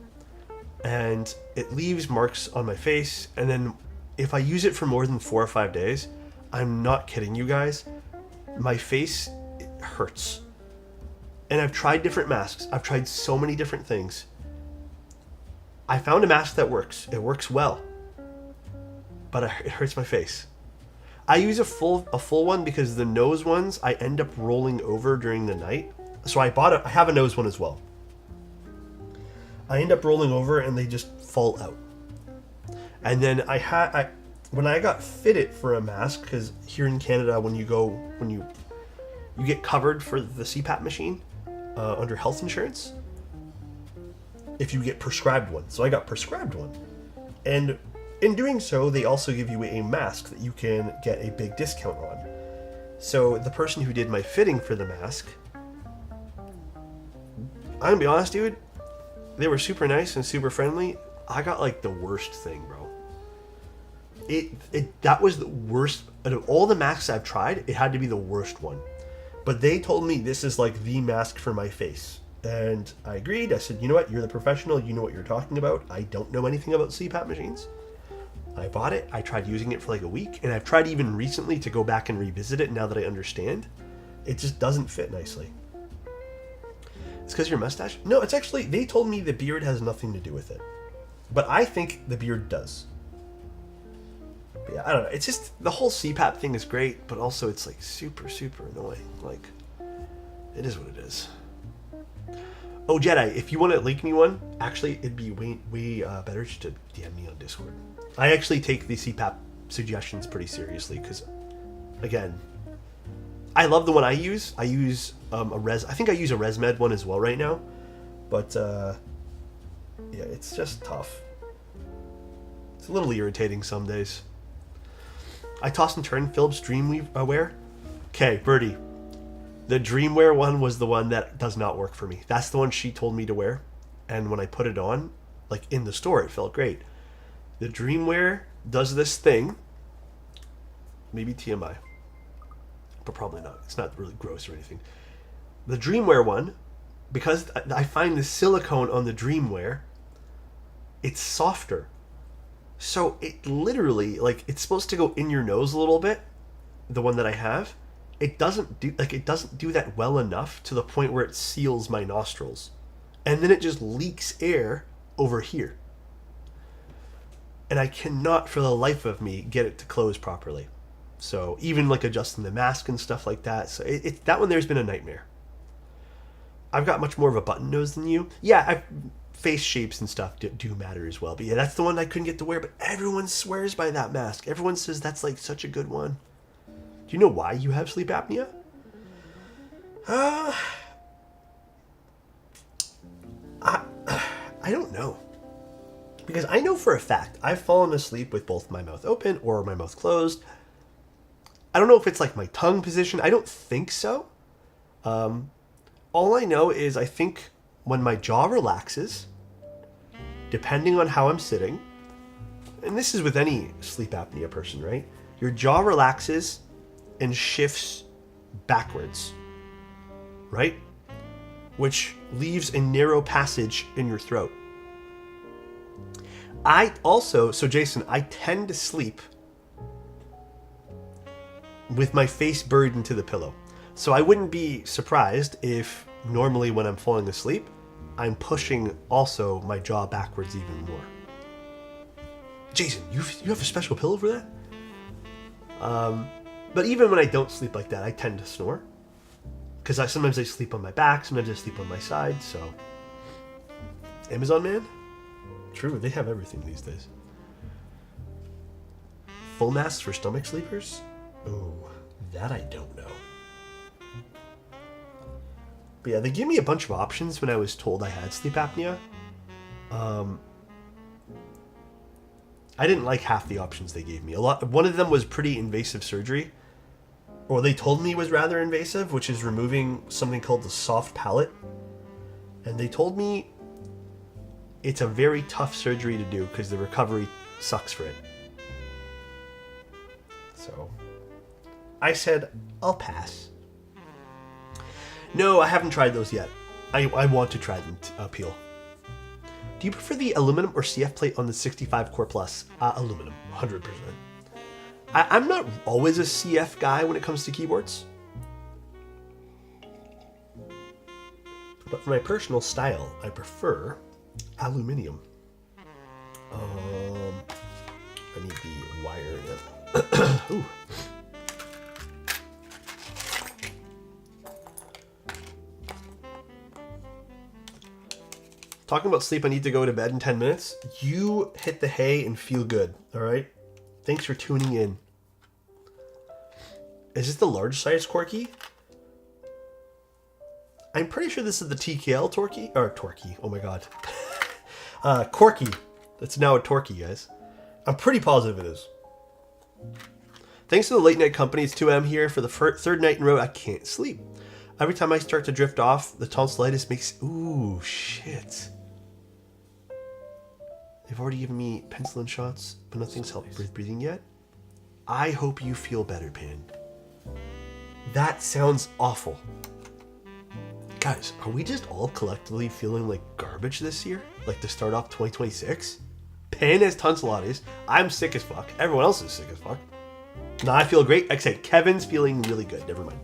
And it leaves marks on my face. And then if I use it for more than 4 or 5 days, I'm not kidding you guys, my face hurts. And I've tried different masks. I've tried so many different things. I found a mask that works. It works well. But it hurts my face. I use a full one because the nose ones I end up rolling over during the night. So I have a nose one as well. I end up rolling over and they just fall out. And then when I got fitted for a mask, because here in Canada when you get covered for the CPAP machine under health insurance if you get prescribed one. So I got prescribed one. And in doing so, they also give you a mask that you can get a big discount on. So the person who did my fitting for the mask, I'm gonna be honest, dude, they were super nice and super friendly. I got like the worst thing, bro. That was the worst out of all the masks I've tried. It had to be the worst one. But they told me this is like the mask for my face. And I agreed. I said, you know what? You're the professional. You know what you're talking about. I don't know anything about CPAP machines. I bought it. I tried using it for like a week. And I've tried even recently to go back and revisit it now that I understand. It just doesn't fit nicely. It's because of your mustache? No, it's actually, they told me the beard has nothing to do with it. But I think the beard does. But yeah, I don't know. It's just the whole CPAP thing is great, but also it's like super, super annoying. Like, it is what it is. Oh, Jedi, if you want to link me one, actually, it'd be way better just to DM me on Discord. I actually take the CPAP suggestions pretty seriously because, again, I love the one I use. I use I think I use a ResMed one as well right now. But, yeah, it's just tough. It's a little irritating some days. I toss and turn Philip's Dreamwear. Okay, Birdie. The Dreamwear one was the one that does not work for me. That's the one she told me to wear. And when I put it on, like in the store, it felt great. The Dreamwear does this thing. Maybe TMI. But probably not. It's not really gross or anything. The Dreamwear one, because I find the silicone on the Dreamwear, it's softer. So it literally, like, it's supposed to go in your nose a little bit, the one that I have. It doesn't do that well enough to the point where it seals my nostrils. And then it just leaks air over here. And I cannot for the life of me get it to close properly. So even like adjusting the mask and stuff like that. So that one there's been a nightmare. I've got much more of a button nose than you. Yeah, face shapes and stuff do matter as well. But yeah, that's the one I couldn't get to wear. But everyone swears by that mask. Everyone says that's like such a good one. Do you know why you have sleep apnea? I don't know. Because I know for a fact I've fallen asleep with both my mouth open or my mouth closed. I don't know if it's like my tongue position. I don't think so. All I know is I think when my jaw relaxes, depending on how I'm sitting, and this is with any sleep apnea person, right? Your jaw relaxes and shifts backwards, right? Which leaves a narrow passage in your throat. So Jason, I tend to sleep with my face buried into the pillow. So I wouldn't be surprised if normally when I'm falling asleep, I'm pushing also my jaw backwards even more. Jason, you have a special pillow for that? But even when I don't sleep like that, I tend to snore. Because sometimes I sleep on my back, sometimes I sleep on my side, so... Amazon Man? True, they have everything these days. Full masks for stomach sleepers? Oh, that I don't know. But yeah, they gave me a bunch of options when I was told I had sleep apnea. I didn't like half the options they gave me. One of them was pretty invasive surgery. Or they told me was rather invasive, which is removing something called the soft palate. And they told me it's a very tough surgery to do because the recovery sucks for it. So I said, I'll pass. No, I haven't tried those yet. I want to try them, Peel. Do you prefer the aluminum or CF plate on the 65 Core Plus? Aluminum, 100%. I'm not always a CF guy when it comes to keyboards. But for my personal style, I prefer aluminium. I need the wire again. Ooh. Talking about sleep, I need to go to bed in 10 minutes. You hit the hay and feel good, all right? Thanks for tuning in. Is this the large size Corky? I'm pretty sure this is the TKL Torquey. Oh my god. Corky. It's now a Torquey, guys. I'm pretty positive it is. Thanks to the late night company, it's 2 a.m. here. For the third night in a row, I can't sleep. Every time I start to drift off, the tonsillitis makes... Ooh, shit. They've already given me penicillin shots, but nothing's helped with breathing yet. I hope you feel better, Pan. That sounds awful. Guys, are we just all collectively feeling like garbage this year? Like to start off 2026? Pan has tonsillitis. I'm sick as fuck. Everyone else is sick as fuck. No, I feel great. Like I said, Kevin's feeling really good. Never mind.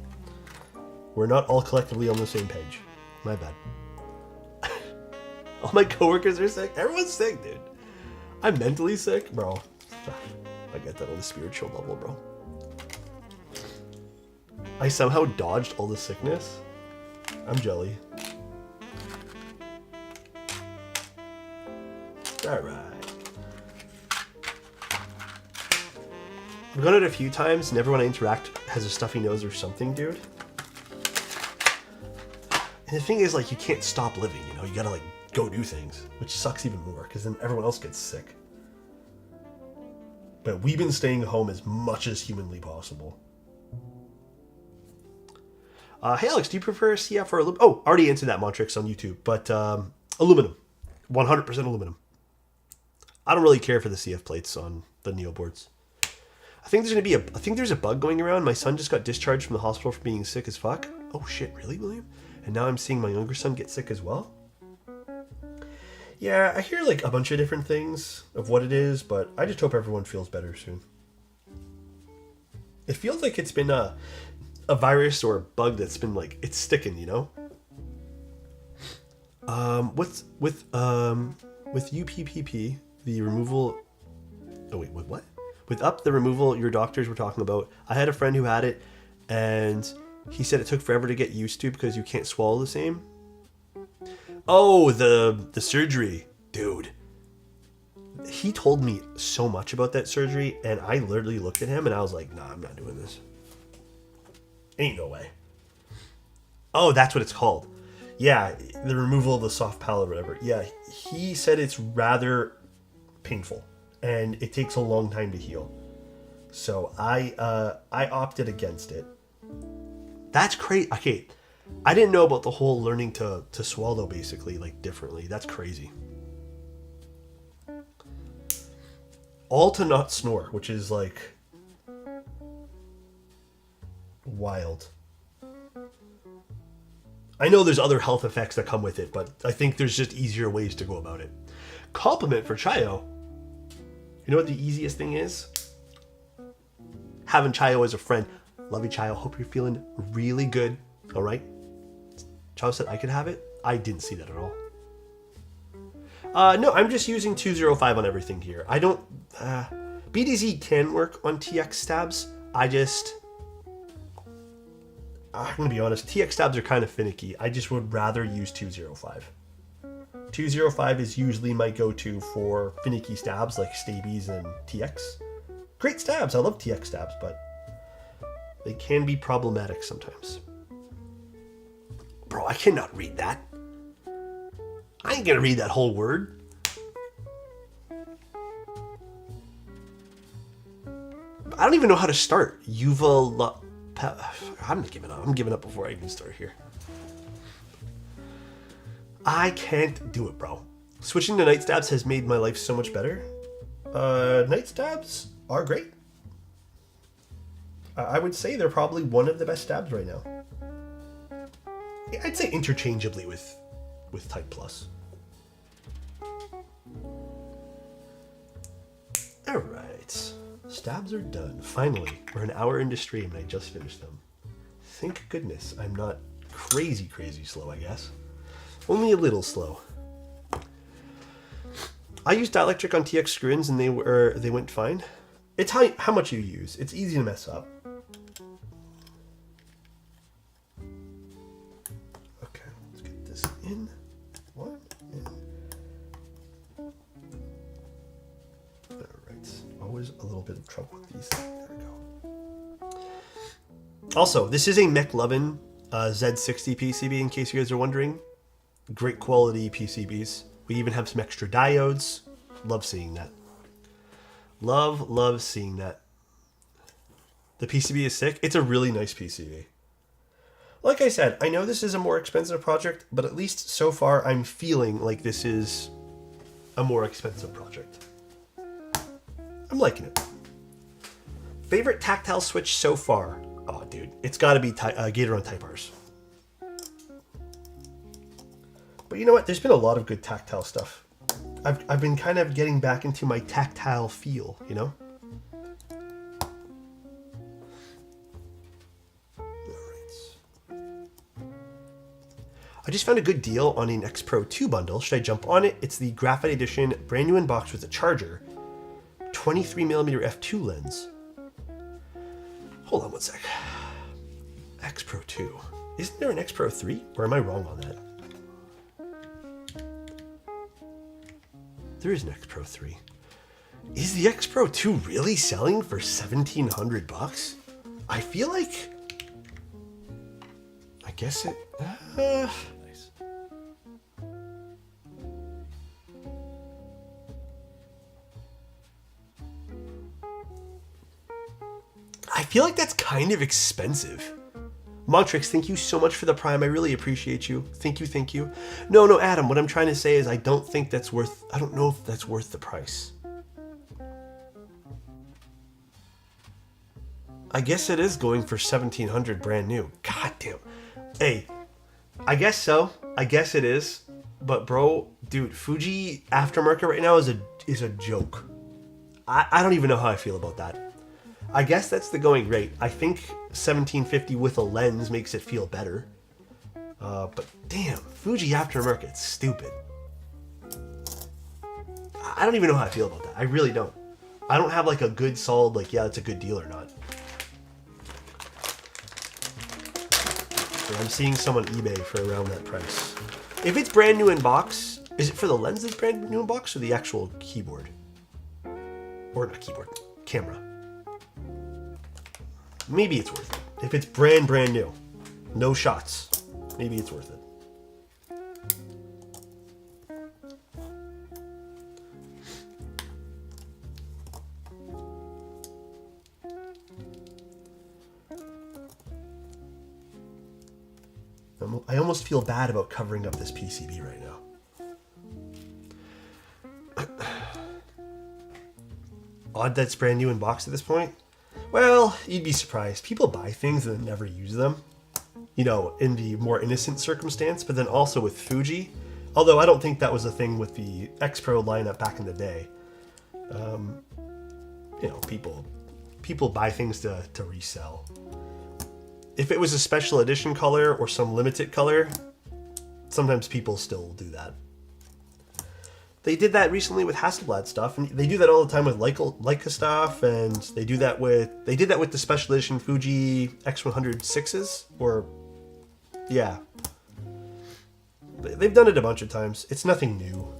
We're not all collectively on the same page. My bad. All my coworkers are sick. Everyone's sick, dude. I'm mentally sick, bro. I get that on the spiritual level, bro. I somehow dodged all the sickness. I'm jelly. Alright. I've gone it a few times, and everyone I interact has a stuffy nose or something, dude. And the thing is, like, you can't stop living, you know? You gotta, like, go do things, which sucks even more, because then everyone else gets sick. But we've been staying home as much as humanly possible. Hey, Alex, do you prefer CF or aluminum? Oh, already answered that, Montrix, on YouTube, but aluminum. 100% aluminum. I don't really care for the CF plates on the Neo boards. I think there's a bug going around. My son just got discharged from the hospital for being sick as fuck. Oh shit, really, William? And now I'm seeing my younger son get sick as well? Yeah, I hear like a bunch of different things of what it is, but I just hope everyone feels better soon. It feels like it's been a virus or a bug that's been like, it's sticking, you know? With UPPP, the removal... Oh wait, with what? With the removal your doctors were talking about, I had a friend who had it, and he said it took forever to get used to because you can't swallow the same. Oh, the surgery. Dude. He told me so much about that surgery, and I literally looked at him, and I was like, nah, I'm not doing this. Ain't no way. Oh, that's what it's called. Yeah, the removal of the soft palate or whatever. Yeah, he said it's rather painful, and it takes a long time to heal. So I opted against it. That's crazy. Okay, I didn't know about the whole learning to swallow basically, like differently. That's crazy. All to not snore, which is like wild. I know there's other health effects that come with it, but I think there's just easier ways to go about it. Compliment for Chayo. You know what the easiest thing is? Having Chayo as a friend. Love you, Chayo. Hope you're feeling really good. All right? Chayo said I could have it. I didn't see that at all. No, I'm just using 205 on everything here. I don't... BDZ can work on TX stabs. I'm going to be honest. TX stabs are kind of finicky. I just would rather use 205. 205 is usually my go-to for finicky stabs like Stabies and TX. Great stabs. I love TX stabs, but they can be problematic sometimes. Bro, I cannot read that. I ain't going to read that whole word. I don't even know how to start. I'm giving up. I'm giving up before I even start here. I can't do it, bro. Switching to night stabs has made my life so much better. Night stabs are great. I would say they're probably one of the best stabs right now. I'd say interchangeably with Type Plus. Alright. Stabs are done. Finally, we're an hour into stream and I just finished them. Thank goodness I'm not crazy slow, I guess. Only a little slow. I used dielectric on TX screw-ins and they went fine. It's how much you use. It's easy to mess up. Okay, let's get this in. One in. Alright. Always a little bit of trouble with these. There we go. Also, this is a McLovin Z60 PCB in case you guys are wondering. Great quality PCBs. We even have some extra diodes. Love seeing that. Love seeing that. The PCB is sick. It's a really nice PCB. Like I said, I know this is a more expensive project, but at least so far I'm feeling like this is a more expensive project. I'm liking it. Favorite tactile switch so far? Oh, dude. It's got to be Gateron Type Rs. But you know what? There's been a lot of good tactile stuff. I've been kind of getting back into my tactile feel, you know? Alright. I just found a good deal on an X Pro 2 bundle. Should I jump on it? It's the Graphite Edition, brand new in box with a charger. 23mm f2 lens. Hold on one sec. X Pro 2. Isn't there an X Pro 3? Or am I wrong on that? There is an X Pro 3. Is the X Pro 2 really selling for $1,700? I feel like... I guess it... nice. I feel like that's kind of expensive. Montrix, thank you so much for the Prime. I really appreciate you. Thank you, thank you. No, Adam, what I'm trying to say is I don't think that's worth... I don't know if that's worth the price. I guess it is going for $1,700 brand new. God damn. Hey, I guess so. I guess it is. But bro, dude, Fuji aftermarket right now is a joke. I don't even know how I feel about that. I guess that's the going rate. I think $1,750 with a lens makes it feel better. But damn, Fuji aftermarket's stupid. I don't even know how I feel about that. I really don't. I don't have like a good solid, like, yeah, it's a good deal or not. I'm seeing some on eBay for around that price. If it's brand new in box, is it for the lens that's brand new in box or the actual keyboard? Or not keyboard, camera. Maybe it's worth it. If it's brand new, no shots, maybe it's worth it. I almost feel bad about covering up this PCB right now. Odd that's brand new in box at this point. Well, you'd be surprised. People buy things and then never use them. You know, in the more innocent circumstance, but then also with Fuji. Although I don't think that was a thing with the X Pro lineup back in the day. You know, people buy things to resell. If it was a special edition color or some limited color, sometimes people still do that. They did that recently with Hasselblad stuff, and they do that all the time with Leica stuff, and they did that with the special edition Fuji X100 or yeah. They've done it a bunch of times. It's nothing new.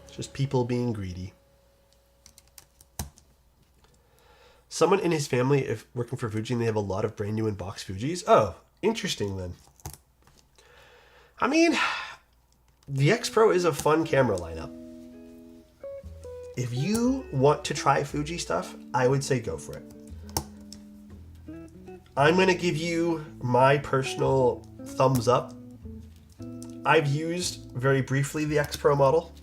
It's just people being greedy. Someone in his family, if working for Fuji, and they have a lot of brand new in box Fujis. Oh, interesting then. I mean, the X Pro is a fun camera lineup. If you want to try Fuji stuff, I would say go for it. I'm going to give you my personal thumbs up. I've used very briefly the X Pro model.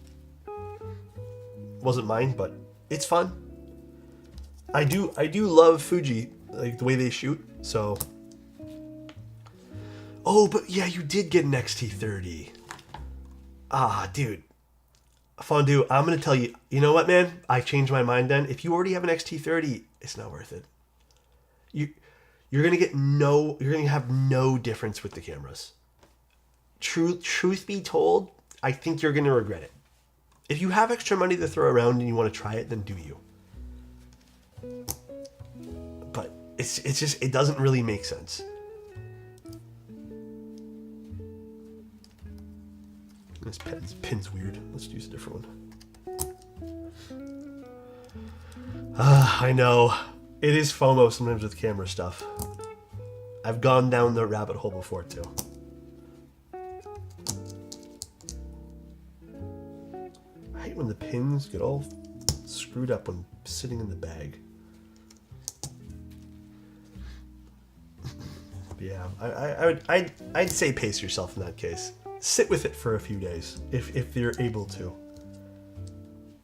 Wasn't mine, but it's fun. I do love Fuji, like the way they shoot, so. Oh, but yeah, you did get an XT30. Ah, dude. Fondue, I'm going to tell you, you know what, man? I changed my mind then. If you already have an XT30, it's not worth it. You're going to have no difference with the cameras. Truth be told, I think you're going to regret it. If you have extra money to throw around and you want to try it, then do you. But it's just, it doesn't really make sense. This pin's weird. Let's use a different one. I know. It is FOMO sometimes with camera stuff. I've gone down the rabbit hole before too. I hate when the pins get all screwed up when sitting in the bag. But yeah, I'd say pace yourself in that case. Sit with it for a few days, if you're able to.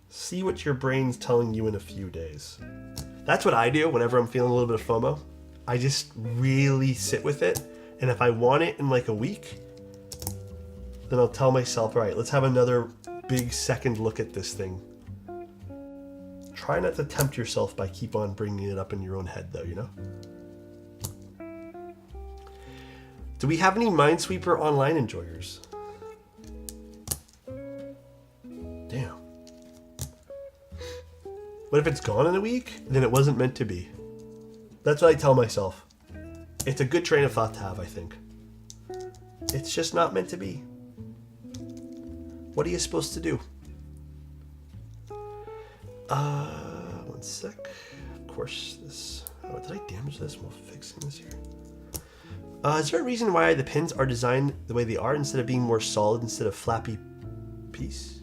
See what your brain's telling you in a few days. That's what I do whenever I'm feeling a little bit of FOMO. I just really sit with it, and if I want it in like a week, then I'll tell myself, all right, let's have another big second look at this thing. Try not to tempt yourself by keep on bringing it up in your own head, though, you know? Do we have any Minesweeper online enjoyers? Damn. What if it's gone in a week? Then it wasn't meant to be. That's what I tell myself. It's a good train of thought to have, I think. It's just not meant to be. What are you supposed to do? One sec. Of course, this... Oh, did I damage this while fixing this here? Is there a reason why the pins are designed the way they are instead of being more solid instead of flappy piece?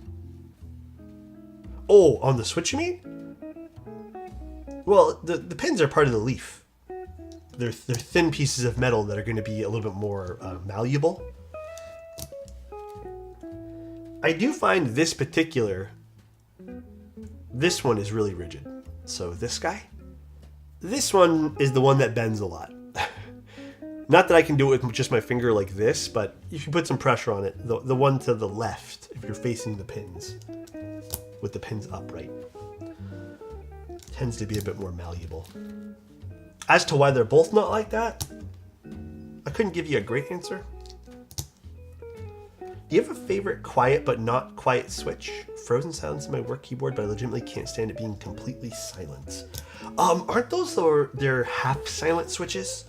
Oh, on the switch you mean? Well, the pins are part of the leaf. They're thin pieces of metal that are going to be a little bit more malleable. I do find this one is really rigid. So this guy, this one is the one that bends a lot. Not that I can do it with just my finger like this, but if you put some pressure on it, the one to the left, if you're facing the pins, with the pins upright, tends to be a bit more malleable. As to why they're both not like that, I couldn't give you a great answer. Do you have a favorite quiet but not quiet switch? Frozen silence in my work keyboard, but I legitimately can't stand it being completely silent. Aren't those their half silent switches?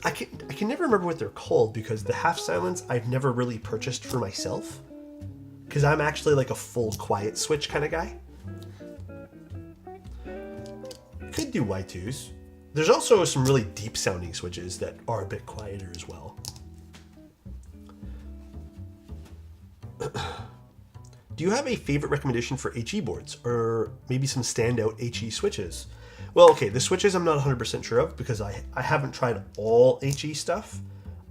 I can never remember what they're called because the half silence I've never really purchased for myself. Because I'm actually like a full quiet switch kind of guy. Could do Y2s. There's also some really deep sounding switches that are a bit quieter as well. Do you have a favorite recommendation for HE boards or maybe some standout HE switches? Well, okay, the switches I'm not 100% sure of because I haven't tried all HE stuff.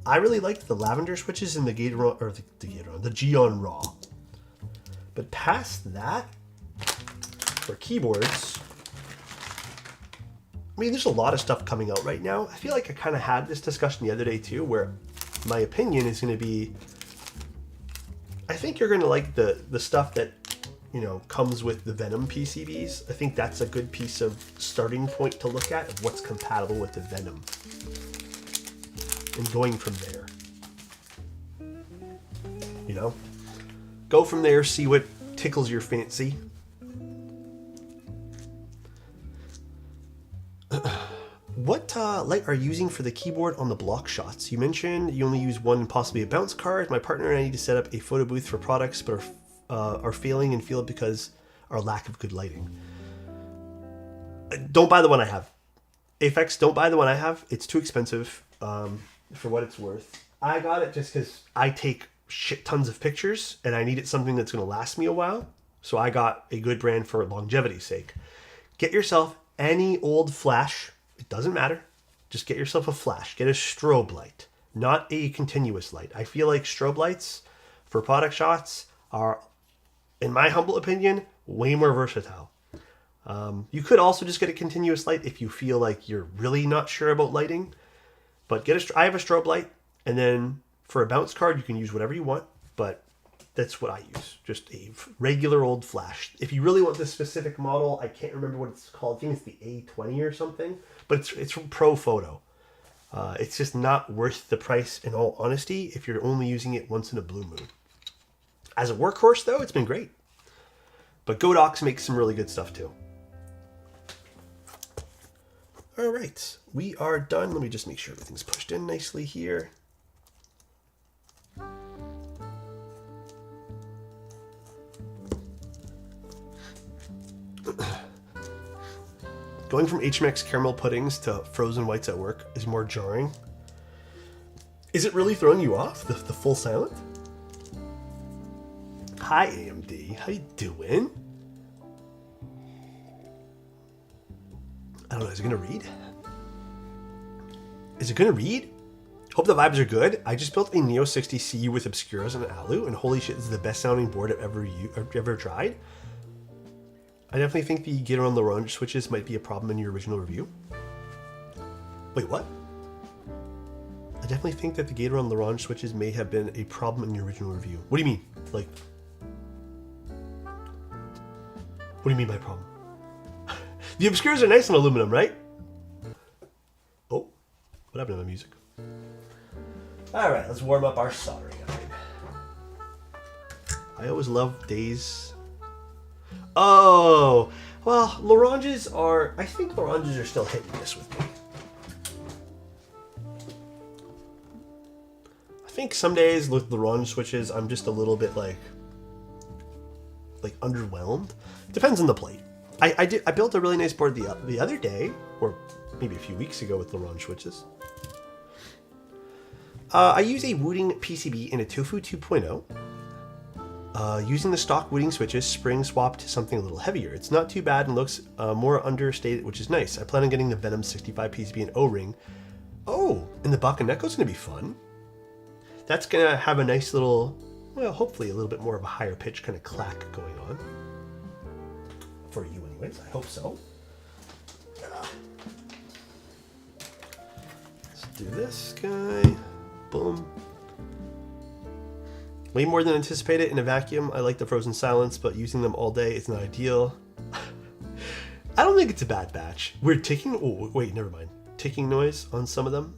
I really liked the lavender switches in the Geon Raw. But past that, for keyboards, I mean, there's a lot of stuff coming out right now. I feel like I kind of had this discussion the other day too, where my opinion is going to be, I think you're going to like the stuff that, you know, comes with the Venom PCBs. I think that's a good piece of starting point to look at of what's compatible with the Venom. And going from there. You know? Go from there, see what tickles your fancy. What light are you using for the keyboard on the block shots? You mentioned you only use one and possibly a bounce card. My partner and I need to set up a photo booth for products, but are failing and feel it because our lack of good lighting. Don't buy the one I have. Aphex, don't buy the one I have. It's too expensive for what it's worth. I got it just because I take shit tons of pictures and I needed something that's going to last me a while. So I got a good brand for longevity's sake. Get yourself any old flash. It doesn't matter. Just get yourself a flash. Get a strobe light, not a continuous light. I feel like strobe lights for product shots are, in my humble opinion, way more versatile. You could also just get a continuous light if you feel like you're really not sure about lighting. But I have a strobe light, and then for a bounce card, you can use whatever you want. But that's what I use, just a regular old flash. If you really want this specific model, I can't remember what it's called. I think it's the A20 or something, but it's from Pro Photo. It's just not worth the price, in all honesty, if you're only using it once in a blue moon. As a workhorse, though, it's been great. But Godox makes some really good stuff, too. All right, we are done. Let me just make sure everything's pushed in nicely here. Going from HMX caramel puddings to frozen whites at work is more jarring. Is it really throwing you off, the full silent? Hi, AMD. How you doing? I don't know. Is it going to read? Is it going to read? Hope the vibes are good. I just built a Neo 60 CU with Obscuras and Alu, and holy shit, this is the best sounding board I've ever tried. I definitely think the gate-around-the-range switches might be a problem in your original review. Wait, what? I definitely think that the gate-around-the-range switches may have been a problem in your original review. What do you mean? Like, what do you mean by problem? The Obscuras are nice on aluminum, right? Oh, what happened to my music? All right, let's warm up our soldering iron. I always love days. Oh, Well, Loranges are... I think Loranges are still hitting this with me. I think some days with Lorange switches, I'm just a little bit like underwhelmed. Depends on the plate. I built a really nice board the other day, or maybe a few weeks ago with Lorange switches. I use a Wooting PCB in a Tofu 2.0. Using the stock Wooting switches, spring swapped to something a little heavier. It's not too bad and looks more understated, which is nice. I plan on getting the Venom 65 PCB in O-ring. Oh, and the Bakaneko going to be fun. That's going to have a nice little, well, hopefully a little bit more of a higher pitch kind of clack going on. For you anyways, I hope so. Let's do this guy. Boom. Way more than anticipated in a vacuum. I like the frozen silence, but using them all day is not ideal. I don't think it's a bad batch. We're ticking. Oh, wait, never mind. Ticking noise on some of them.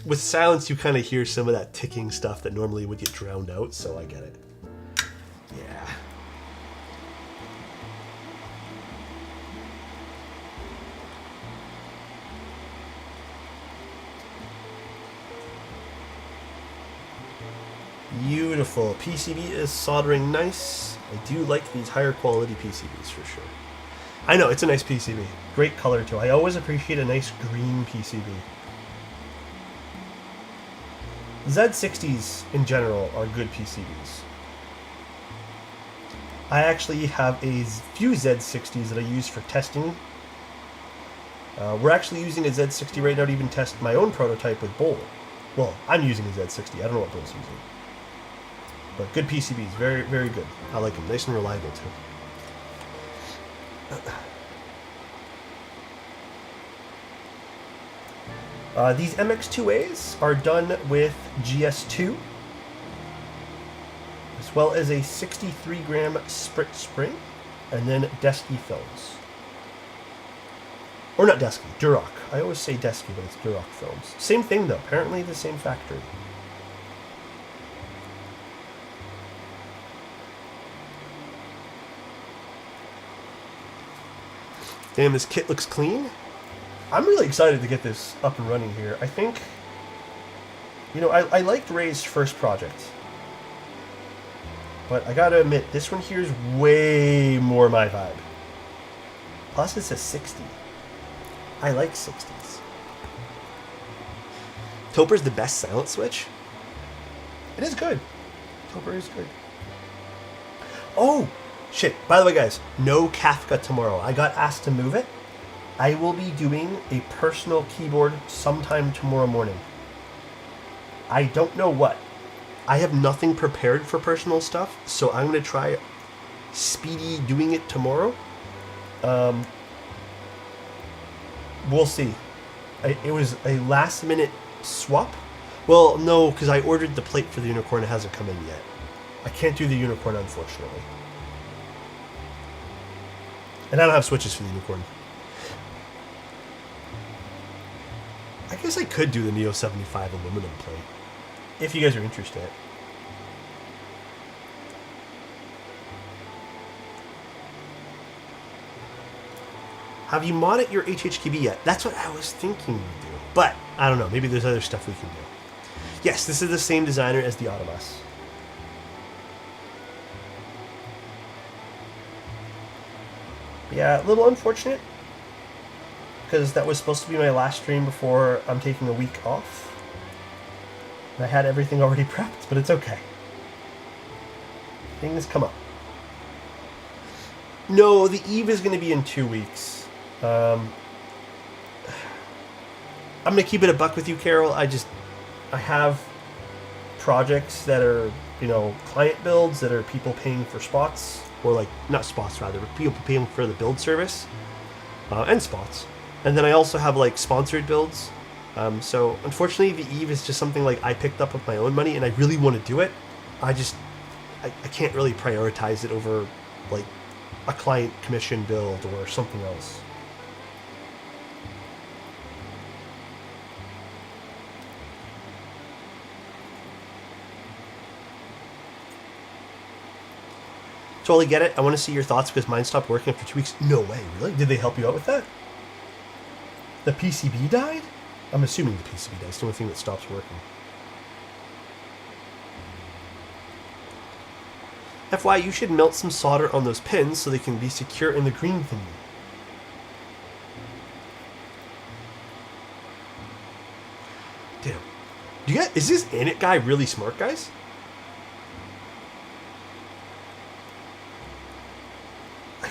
With silence, you kind of hear some of that ticking stuff that normally would get drowned out, so I get it. Yeah. Beautiful. PCB is soldering nice. I do like these higher quality PCBs for sure. I know, it's a nice PCB. Great color too. I always appreciate a nice green PCB. Z60s in general are good PCBs. I actually have a few Z60s that I use for testing. We're actually using a Z60 right now to even test my own prototype with Bowl. Well, I'm using a Z60. I don't know what Bowl's using. But good PCBs. Very, very good. I like them. Nice and reliable, too. These MX2As are done with GS2, as well as a 63-gram Sprit spring, and then Desky films. Or not Desky, Duroc. I always say Desky, but it's Duroc films. Same thing, though. Apparently the same factory. Damn, this kit looks clean. I'm really excited to get this up and running here. I think, you know, I liked Ray's first project. But I gotta admit, this one here is way more my vibe. Plus it's a 60. I like 60s. Toper's the best silent switch? It is good. Toper is good. Oh! Shit, by the way guys, no Kafka tomorrow. I got asked to move it. I will be doing a personal keyboard sometime tomorrow morning. I don't know what. I have nothing prepared for personal stuff, so I'm going to try speedy doing it tomorrow. We'll see. It was a last minute swap. Well, no, because I ordered the plate for the unicorn. It hasn't come in yet. I can't do the unicorn, unfortunately. And I don't have switches for the unicorn. I guess I could do the Neo 75 aluminum plate, if you guys are interested. Have you modded your HHKB yet? That's what I was thinking we'd do. But, I don't know, maybe there's other stuff we can do. Yes, this is the same designer as the Autobus. Yeah, a little unfortunate, because that was supposed to be my last stream before I'm taking a week off. I had everything already prepped, but it's okay. Things come up. No, the Eve is going to be in 2 weeks. I'm going to keep it a buck with you, Carol. I have projects that are, you know, client builds that are people paying for spots. Or like, not spots rather, but people paying for the build service. And spots. And then I also have like sponsored builds. So unfortunately the Eve is just something like I picked up with my own money and I really want to do it. I can't really prioritize it over like a client commission build or something else. Totally get it. I want to see your thoughts because mine stopped working after 2 weeks. No way, really? Did they help you out with that? The PCB died? I'm assuming the PCB died. It's the only thing that stops working. FYI, you should melt some solder on those pins so they can be secure in the green thingy. Damn. Do you get, is this Anit guy really smart, guys? I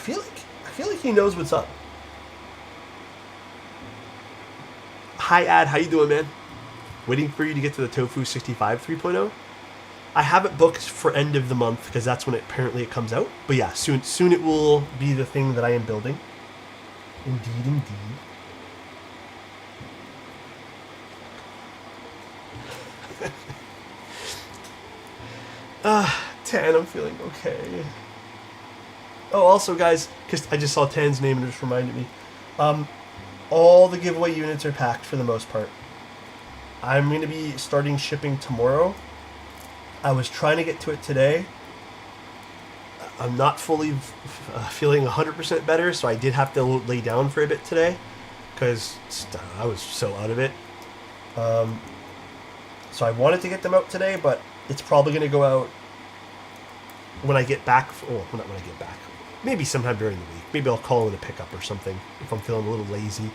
feel like he knows what's up. Hi Ad, how you doing, man? Waiting for you to get to the Tofu 65 3.0. I have it booked for end of the month because that's when apparently it comes out. But yeah, soon it will be the thing that I am building. Indeed. Tan, I'm feeling okay. Oh, also, guys, because I just saw Tan's name and it just reminded me. All the giveaway units are packed for the most part. I'm going to be starting shipping tomorrow. I was trying to get to it today. I'm not fully feeling 100% better, so I did have to lay down for a bit today because I was so out of it. So I wanted to get them out today, but it's probably going to go out when I get back. Oh, not when I get back. Maybe sometime during the week. Maybe I'll call in a pickup or something if I'm feeling a little lazy.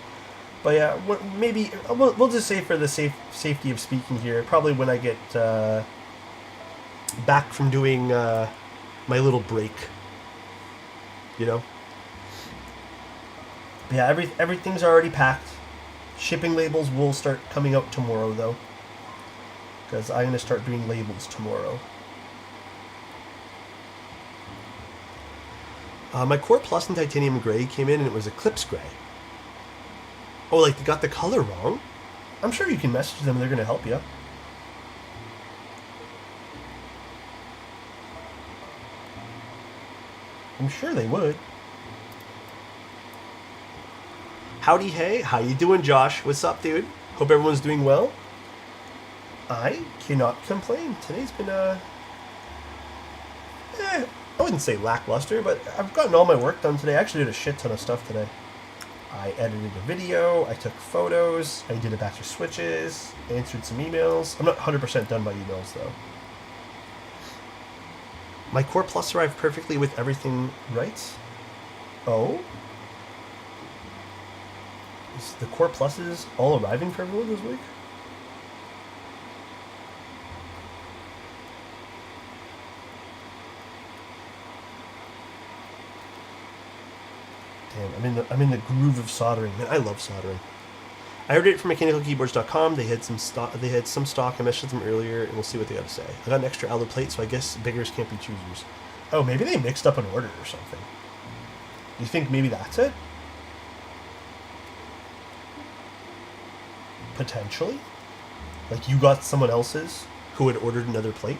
But yeah, maybe we'll just say for the safety of speaking here, probably when I get back from doing my little break, you know. But yeah, everything's already packed. Shipping labels will start coming out tomorrow though, because I'm gonna start doing labels tomorrow. My Core Plus in Titanium Gray came in and it was Eclipse Gray. Oh, like they got the color wrong? I'm sure you can message them and they're going to help you. I'm sure they would. Howdy, hey. How you doing, Josh? What's up, dude? Hope everyone's doing well. I cannot complain. Today's been, I wouldn't say lackluster, but I've gotten all my work done today. I actually did a shit ton of stuff today. I edited a video, I took photos, I did a batch of switches, answered some emails. I'm not 100% done by emails, though. My Core Plus arrived perfectly with everything right. Oh? Is the Core Pluses all arriving for everyone this week? Damn, I'm in the groove of soldering. Man, I love soldering. I ordered it from mechanicalkeyboards.com. They had some stock. I messaged them earlier, and we'll see what they got to say. I got an extra alu plate, so I guess biggers can't be choosers. Oh, maybe they mixed up an order or something. You think maybe that's it? Potentially? Like you got someone else's who had ordered another plate?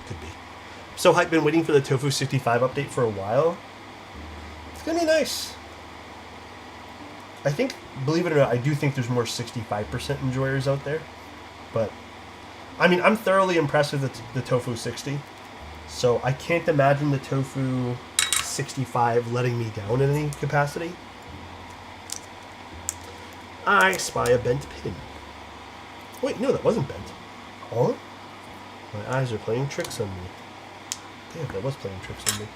Could be. So I've been waiting for the Tofu 65 update for a while. It's gonna be nice. I think, believe it or not, I do think there's more 65% enjoyers out there. But, I mean, I'm thoroughly impressed with the Tofu 60. So I can't imagine the Tofu 65 letting me down in any capacity. I spy a bent pin. Wait, no, that wasn't bent. Huh? My eyes are playing tricks on me. Damn, that was playing tricks on me.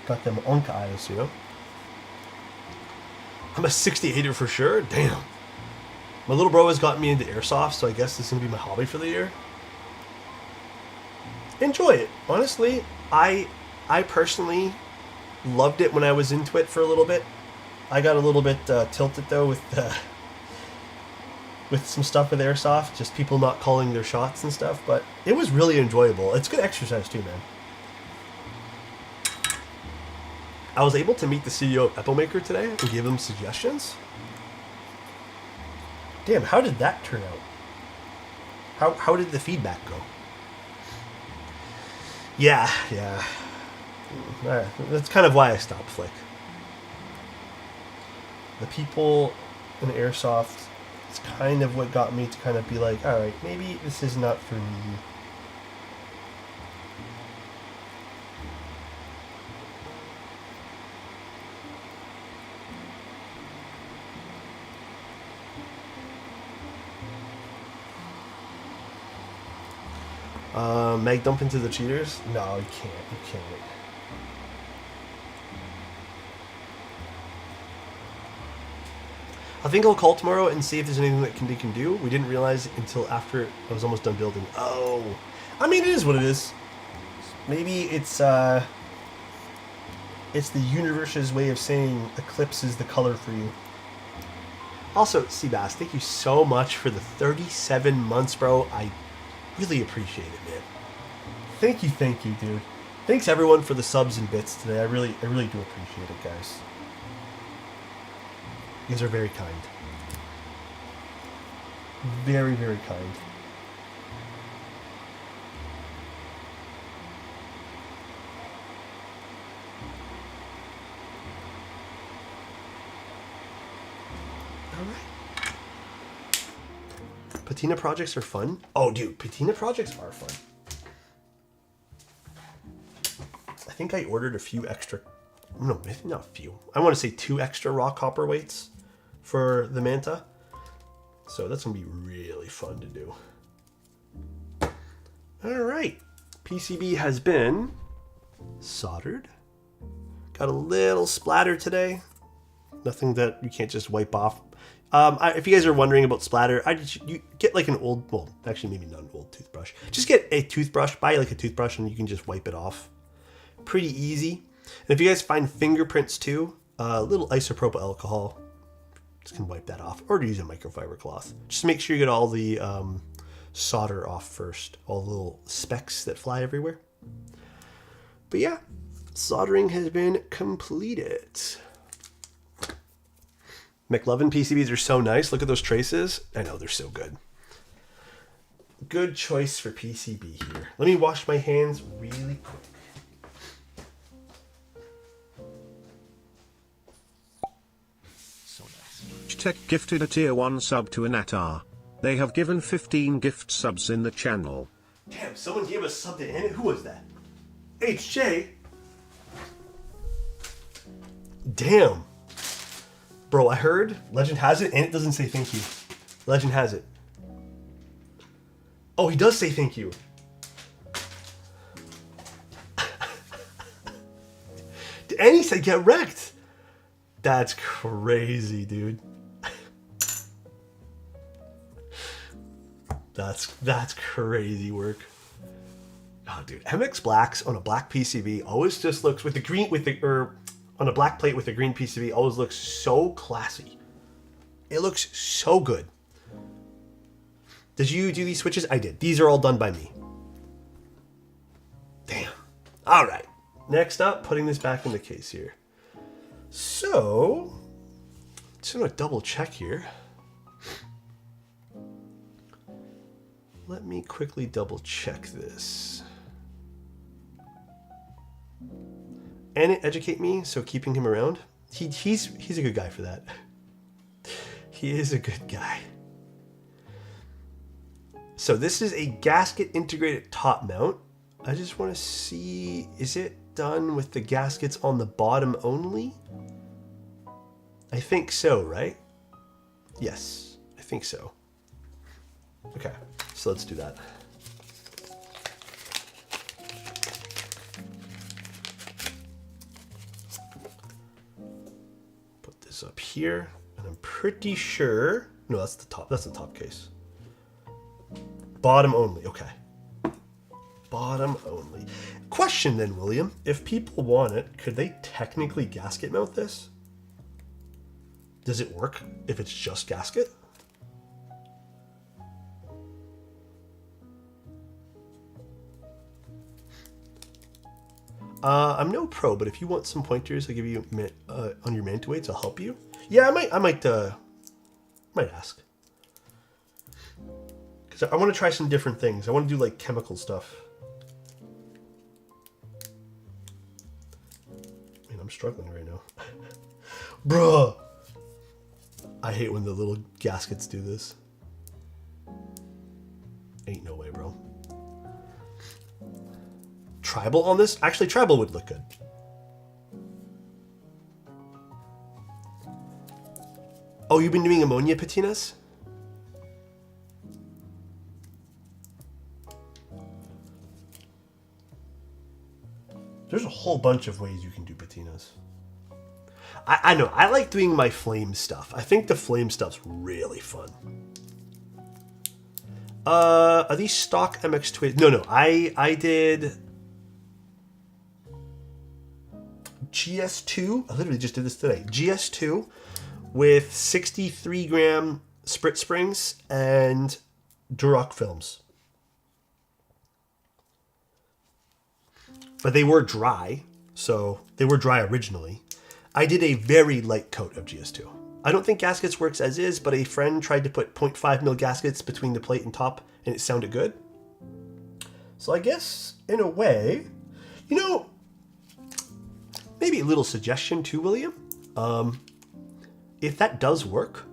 Got them onk eyes, you know? I'm a 68er for sure. Damn. My little bro has gotten me into airsoft, so I guess this is going to be my hobby for the year. Enjoy it. Honestly, I personally loved it when I was into it for a little bit. I got a little bit tilted, though, with some stuff with airsoft. Just people not calling their shots and stuff. But it was really enjoyable. It's good exercise, too, man. I was able to meet the CEO of Eppomaker today and give him suggestions. Damn, how did that turn out? How did the feedback go? Yeah. That's kind of why I stopped Flick. the people in Airsoft, it's kind of what got me to kind of be like, all right, maybe this is not for me. Mag dump into the cheaters? No, you can't. You can't. I think I'll call tomorrow and see if there's anything that they can do. We didn't realize until after I was almost done building. Oh, I mean, it is what it is. Maybe it's the universe's way of saying Eclipse is the color for you. Also, Seabass, thank you so much for the 37 months, bro. I really appreciate it, man. Thank you, dude. Thanks everyone for the subs and bits today. I really do appreciate it, guys. You guys are very kind. Very, very kind. All right. Patina projects are fun. Oh, dude, patina projects are fun. I think I ordered a few extra. No, maybe not a few. I want to say 2 extra raw copper weights for the Manta. So that's going to be really fun to do. All right. PCB has been soldered. Got a little splatter today. Nothing that you can't just wipe off. If you guys are wondering about splatter, you get like an old, well, actually maybe not an old toothbrush. Just get a toothbrush, buy like a toothbrush and you can just wipe it off. Pretty easy. And if you guys find fingerprints too, a little isopropyl alcohol, just can wipe that off, or use a microfiber cloth. Just make sure you get all the solder off first, all the little specks that fly everywhere. But yeah, soldering has been completed. McLovin PCBs are so nice. Look at those traces. I know, they're so good. Good choice for PCB here. Let me wash my hands really quick. Tech gifted a tier 1 sub to Anatar. They have given 15 gift subs in the channel. Damn, someone gave us sub to Anit. Who was that? HJ? Damn. Bro, I heard Legend has it and it doesn't say thank you. Legend has it. Oh, he does say thank you. And he said get wrecked. That's crazy, dude. That's crazy work. Oh, dude, MX Blacks on a black PCB always just looks with the green or on a black plate with a green PCB always looks so classy. It looks so good. Did you do these switches? I did. These are all done by me. Damn. All right. Next up, putting this back in the case here. So, just gonna double check here. Let me quickly double check this. And educate me, so keeping him around. He's a good guy for that. He is a good guy. So this is a gasket integrated top mount. I just want to see, is it done with the gaskets on the bottom only? I think so, right? Yes, I think so. Okay, so let's do that. Put this up here, and I'm pretty sure, no, that's the top case. Bottom only, okay. Bottom only. Question then, William, if people want it, could they technically gasket mount this? Does it work if it's just gasket? I'm no pro, but if you want some pointers, I'll give you on your manta weights. I'll help you. Yeah, I might ask, because I want to try some different things. I want to do like chemical stuff. Man, I'm struggling right now, bruh. I hate when the little gaskets do this. Ain't no way, bro. Tribal on this? Actually, tribal would look good. Oh, you've been doing ammonia patinas? There's a whole bunch of ways you can do patinas. I know, I like doing my flame stuff. I think the flame stuff's really fun. Are these stock MX Twitch? No, I did GS2. I literally just did this today. GS2 with 63 gram sprit springs and Duroc films. But they were dry, so they were dry originally. I did a very light coat of GS2. I don't think gaskets works as is, but a friend tried to put 0.5 mil gaskets between the plate and top, and it sounded good. So I guess, in a way, you know, maybe a little suggestion too, William. If that does work,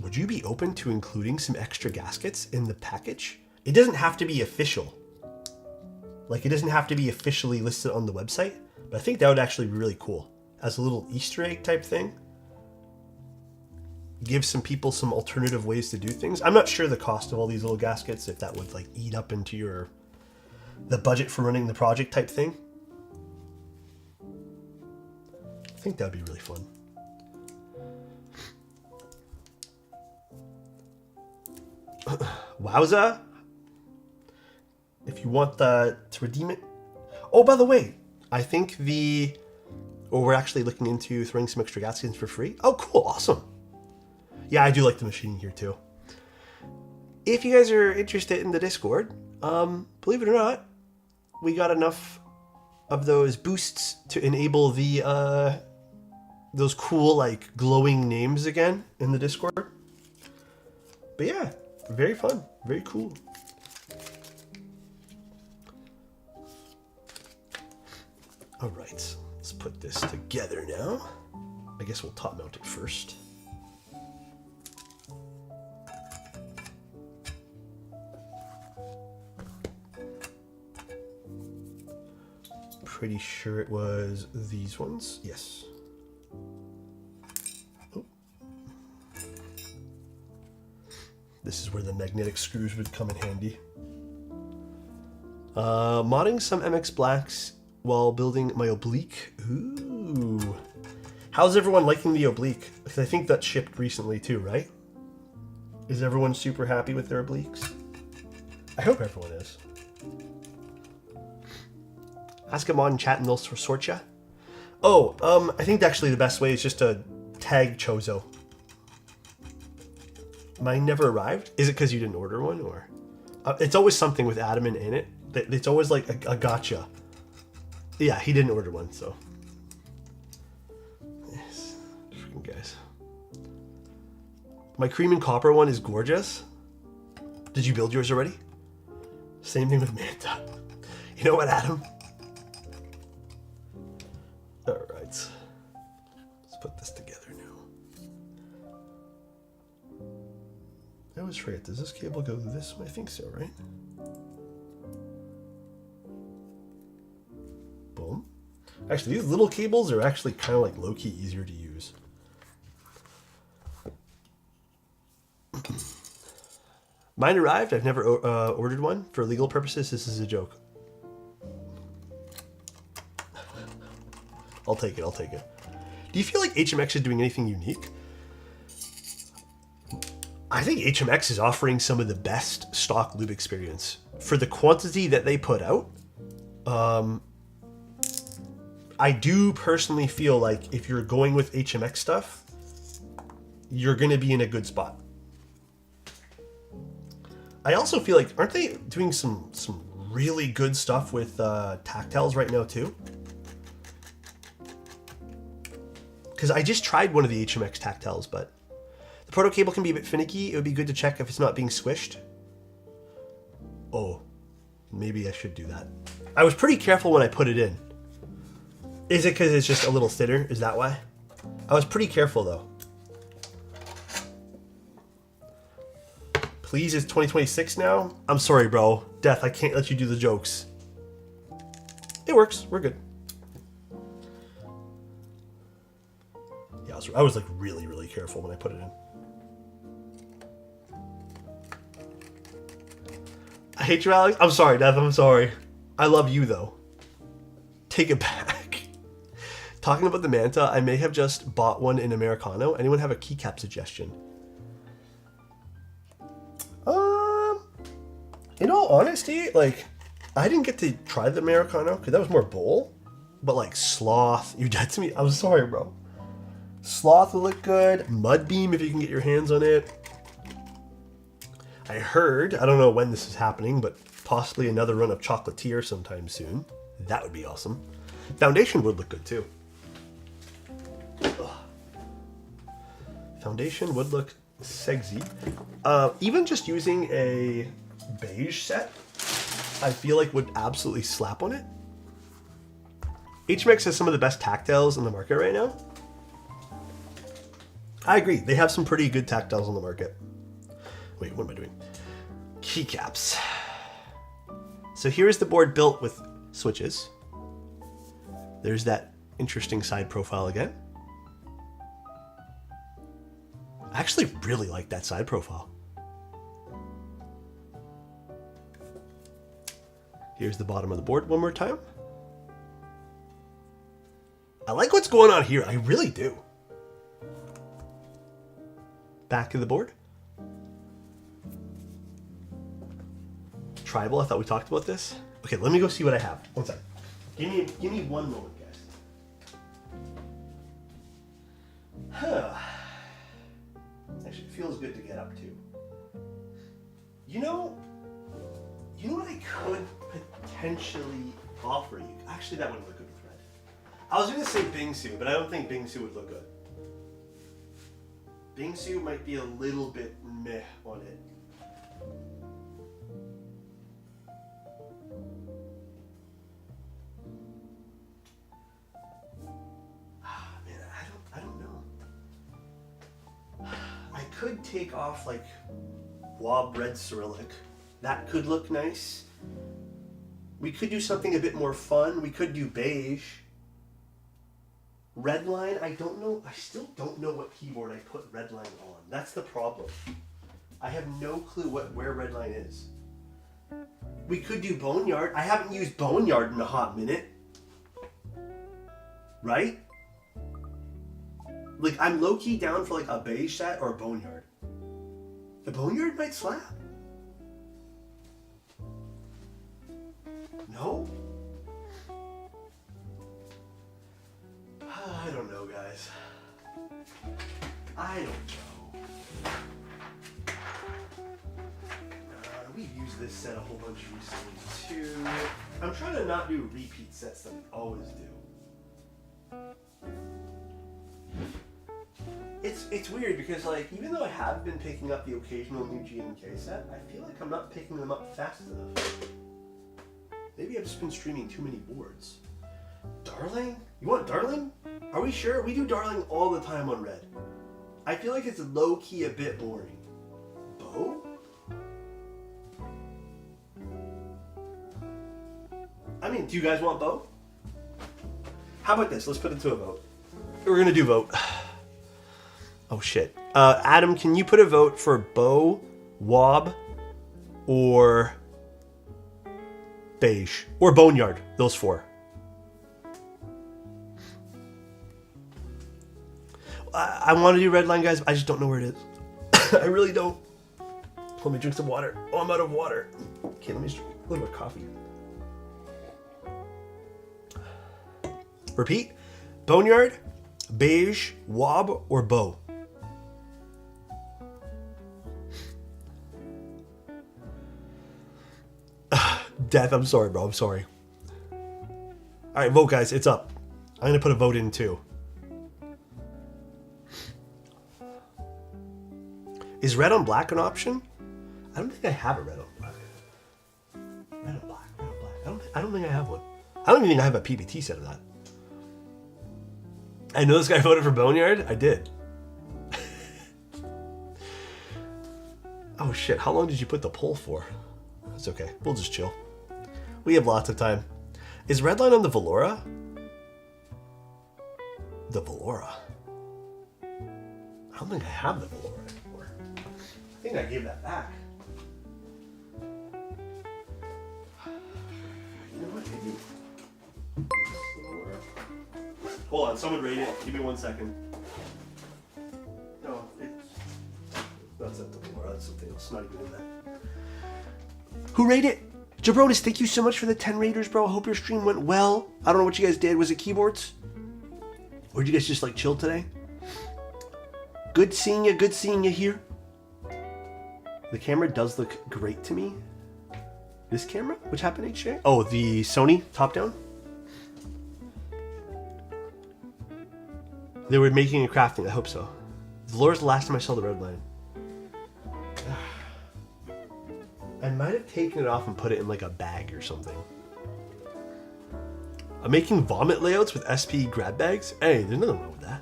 would you be open to including some extra gaskets in the package? It doesn't have to be official. Like, it doesn't have to be officially listed on the website, but I think that would actually be really cool. As a little Easter egg type thing. Give some people some alternative ways to do things. I'm not sure the cost of all these little gaskets, if that would like eat up into the budget for running the project type thing. I think that would be really fun. Wowza! If you want to redeem it. Oh, by the way, I think we're actually looking into throwing some extra gaskets for free. Oh, cool. Awesome. Yeah, I do like the machining here too. If you guys are interested in the Discord, believe it or not, we got enough of those boosts to enable those cool like glowing names again in the Discord. But yeah, very fun, very cool. All right, let's put this together now. I guess we'll top mount it first. Pretty sure it was these ones. Yes. Oh. This is where the magnetic screws would come in handy. Modding some MX Blacks while building my oblique. Ooh. How's everyone liking the oblique? Because I think that shipped recently too, right? Is everyone super happy with their obliques? I hope everyone is. Ask them on chat and they'll sort ya. Oh, I think actually the best way is just to tag Chozo. Mine never arrived. Is it because you didn't order one, or? It's always something with adamant in it. It's always like a gotcha. Yeah, he didn't order one, so. Yes, freaking guys. My cream and copper one is gorgeous. Did you build yours already? Same thing with Manta. You know what, Adam? All right, let's put this together now. I always forget, does this cable go this way? I think so, right? Boom. Actually, these little cables are actually kind of like low-key easier to use. Mine arrived. I've never ordered one. For legal purposes, this is a joke. I'll take it, I'll take it. Do you feel like HMX is doing anything unique? I think HMX is offering some of the best stock lube experience. For the quantity that they put out, I do personally feel like if you're going with HMX stuff, you're going to be in a good spot. I also feel like, aren't they doing some really good stuff with tactiles right now too? Because I just tried one of the HMX tactiles, but the proto cable can be a bit finicky. It would be good to check if it's not being squished. Oh, maybe I should do that. I was pretty careful when I put it in. Is it because it's just a little thinner? Is that why? I was pretty careful though. Please, it's 2026 now? I'm sorry, bro. Death, I can't let you do the jokes. It works. We're good. Yeah, I was like really, really careful when I put it in. I hate you, Alex. I'm sorry, Death. I'm sorry. I love you, though. Take it back. Talking about the Manta, I may have just bought one in Americano. Anyone have a keycap suggestion? In all honesty, like, I didn't get to try the Americano because that was more bowl. But like Sloth, you're dead to me. I'm sorry, bro. Sloth will look good. Mudbeam, if you can get your hands on it. I heard, I don't know when this is happening, but possibly another run of Chocolatier sometime soon. That would be awesome. Foundation would look good too. Ugh. Foundation would look sexy. Even just using a beige set, I feel like would absolutely slap on it. HMX has some of the best tactiles in the market right now. I agree. They have some pretty good tactiles on the market. Wait, what am I doing? Keycaps. So here's the board built with switches. There's that interesting side profile again. I actually really like that side profile. Here's the bottom of the board one more time. I like what's going on here. I really do. Back of the board. Tribal, I thought we talked about this. Okay, let me go see what I have. One second. Give me one moment, guys. Huh. Actually, it feels good to get up to. You know what I could potentially offer you? Actually, that wouldn't look good with red. I was going to say Bingsu, but I don't think Bingsu would look good. Bingsu might be a little bit meh on it. Man, I don't know. I could take off like Wob Red Cyrillic. That could look nice. We could do something a bit more fun. We could do beige. Redline, I don't know. I still don't know what keyboard I put Redline on. That's the problem. I have no clue where Redline is. We could do Boneyard. I haven't used Boneyard in a hot minute. Right? Like, I'm low-key down for like a beige set or a Boneyard. The Boneyard might slap. No? I don't know, guys. I don't know. We've used this set a whole bunch recently too. I'm trying to not do repeat sets that we always do. It's weird because, like, even though I have been picking up the occasional new G&K set, I feel like I'm not picking them up fast enough. Maybe I've just been streaming too many boards. Darling? You want Darling? Are we sure? We do Darling all the time on Red. I feel like it's low-key a bit boring. Bow? I mean, do you guys want Bow? How about this? Let's put it to a vote. We're gonna do vote. Oh shit. Adam, can you put a vote for Bow, Wob, or beige? Or Boneyard? Those four. I want to do Redline, guys, but I just don't know where it is. I really don't. Let me drink some water. Oh, I'm out of water. Okay, let me drink a little bit of coffee. Repeat. Boneyard, beige, Wob, or Bow? Death, I'm sorry, bro. I'm sorry. Alright, vote, guys. It's up. I'm going to put a vote in, too. Is red on black an option? I don't think I have a red on black. Red on black, red on black. I don't think I have one. I don't even think I have a PBT set of that. I know this guy voted for Boneyard. I did. Oh shit, how long did you put the poll for? It's okay, we'll just chill. We have lots of time. Is Redline on the Valora? The Valora? I don't think I have the Valora anymore. I think I gave that back. You know what, maybe. Hold on, someone rate it. Give me 1 second. No, that's not the Valora, that's something else. Not even in that. Who rated it? Jabronis, thank you so much for the 10 raiders, bro. I hope your stream went well. I don't know what you guys did. Was it keyboards? Or did you guys just like chill today? Good seeing you here. The camera does look great to me. This camera? Which happened, HJ? Oh, the Sony top-down? They were making and crafting, I hope so. Valora's the last time I saw the red line. I might have taken it off and put it in like a bag or something. I'm making vomit layouts with SP grab bags. Hey, there's nothing wrong with that.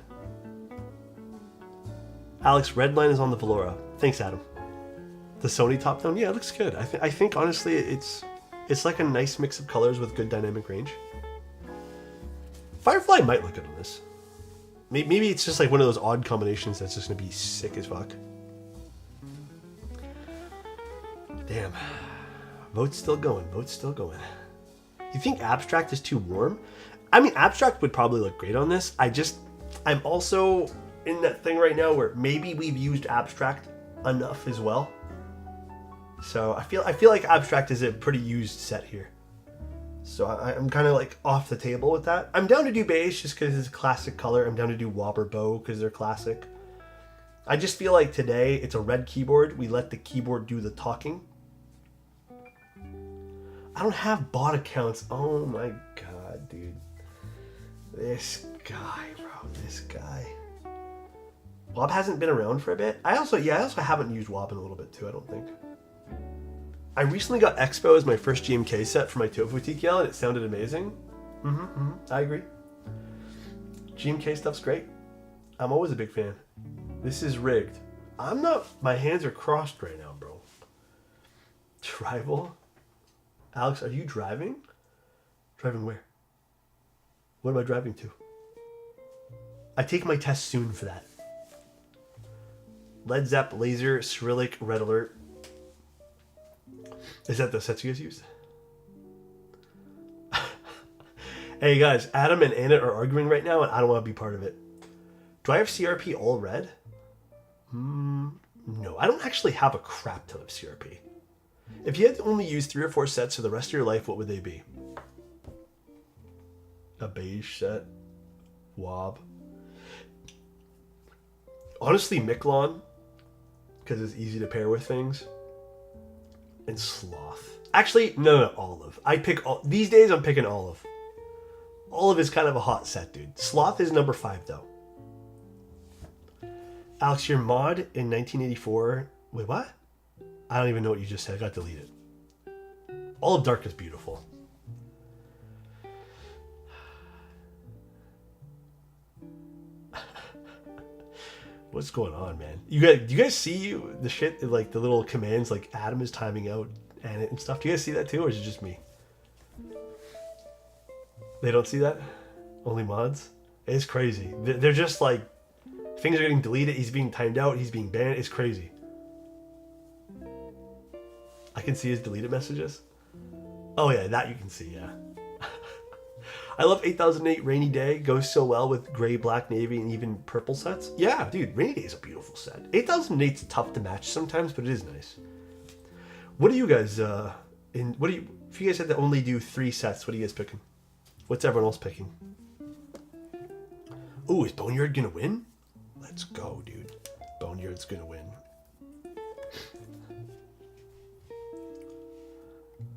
Alex, red line is on the Valora. Thanks, Adam. The Sony top down, yeah, it looks good. I think honestly, it's like a nice mix of colors with good dynamic range. Firefly might look good on this. Maybe it's just like one of those odd combinations that's just gonna be sick as fuck. Damn. Vote's still going. Vote's still going. You think abstract is too warm? I mean, abstract would probably look great on this. I'm also in that thing right now where maybe we've used abstract enough as well. So I feel like abstract is a pretty used set here. So I'm kind of like off the table with that. I'm down to do beige just because it's a classic color. I'm down to do Wobber Bow because they're classic. I just feel like today it's a red keyboard. We let the keyboard do the talking. I don't have bot accounts. Oh my god, dude. This guy, bro. This guy. Wob hasn't been around for a bit. I also haven't used Wob in a little bit too, I don't think. I recently got Expo as my first GMK set for my Tofu TKL and it sounded amazing. I agree. GMK stuff's great. I'm always a big fan. This is rigged. I'm not, my hands are crossed right now, bro. Tribal? Alex, are you driving? Driving where? What am I driving to? I take my test soon for that. Led Zepp, Laser, Cyrillic, Red Alert. Is that the sets you guys used? Hey guys, Adam and Anna are arguing right now and I don't want to be part of it. Do I have CRP all red? No, I don't actually have a crap ton of CRP. If you had to only use 3 or 4 sets for the rest of your life, what would they be? A beige set. Wob. Honestly, Miklon, because it's easy to pair with things. And Sloth. Actually, no, Olive. I pick these days I'm picking Olive. Olive is kind of a hot set, dude. Sloth is number 5 though. Alex, your mod in 1984. Wait, what? I don't even know what you just said. I got deleted. Olive Dark is beautiful. What's going on, man? Do you guys see the shit, like the little commands, like Adam is timing out and stuff? Do you guys see that too, or is it just me? They don't see that? Only mods? It's crazy. They're just like, things are getting deleted, he's being timed out, he's being banned. It's crazy. I can see his deleted messages. Oh yeah, that you can see, yeah. I love 8008 Rainy Day. Goes so well with gray, black, navy, and even purple sets. Yeah, dude, Rainy Day is a beautiful set. 8008's tough to match sometimes, but it is nice. What do you guys, if you guys had to only do 3 sets, what are you guys picking? What's everyone else picking? Ooh, is Boneyard gonna win? Let's go, dude. Boneyard's gonna win.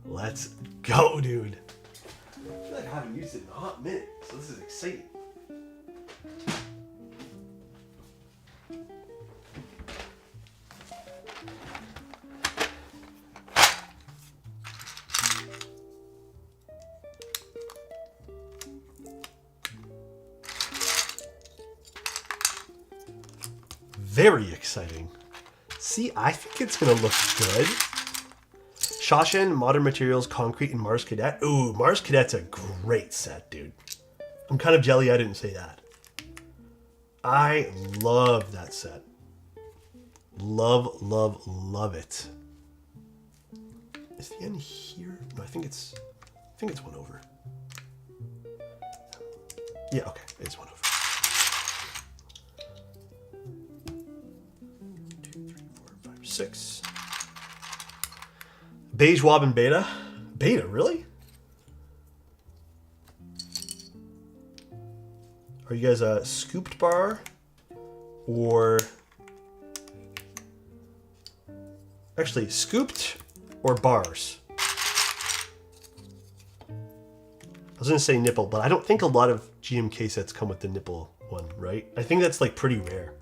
Let's go, dude. I feel like I haven't used it in a hot minute, so this is exciting. Very exciting. See, I think it's gonna look good. Shawshan, Modern Materials, Concrete, and Mars Cadet. Ooh, Mars Cadet's a great set, dude. I'm kind of jelly I didn't say that. I love that set. Love, love, love it. Is the end here? No, I think it's one over. Yeah, okay, it's one over. 2, 3, 4, 5, 6. Beige Wob and Beta. Beta, really? Are you guys a scooped bar or actually scooped or bars? I was gonna say nipple, but I don't think a lot of GMK sets come with the nipple one, right? I think that's like pretty rare.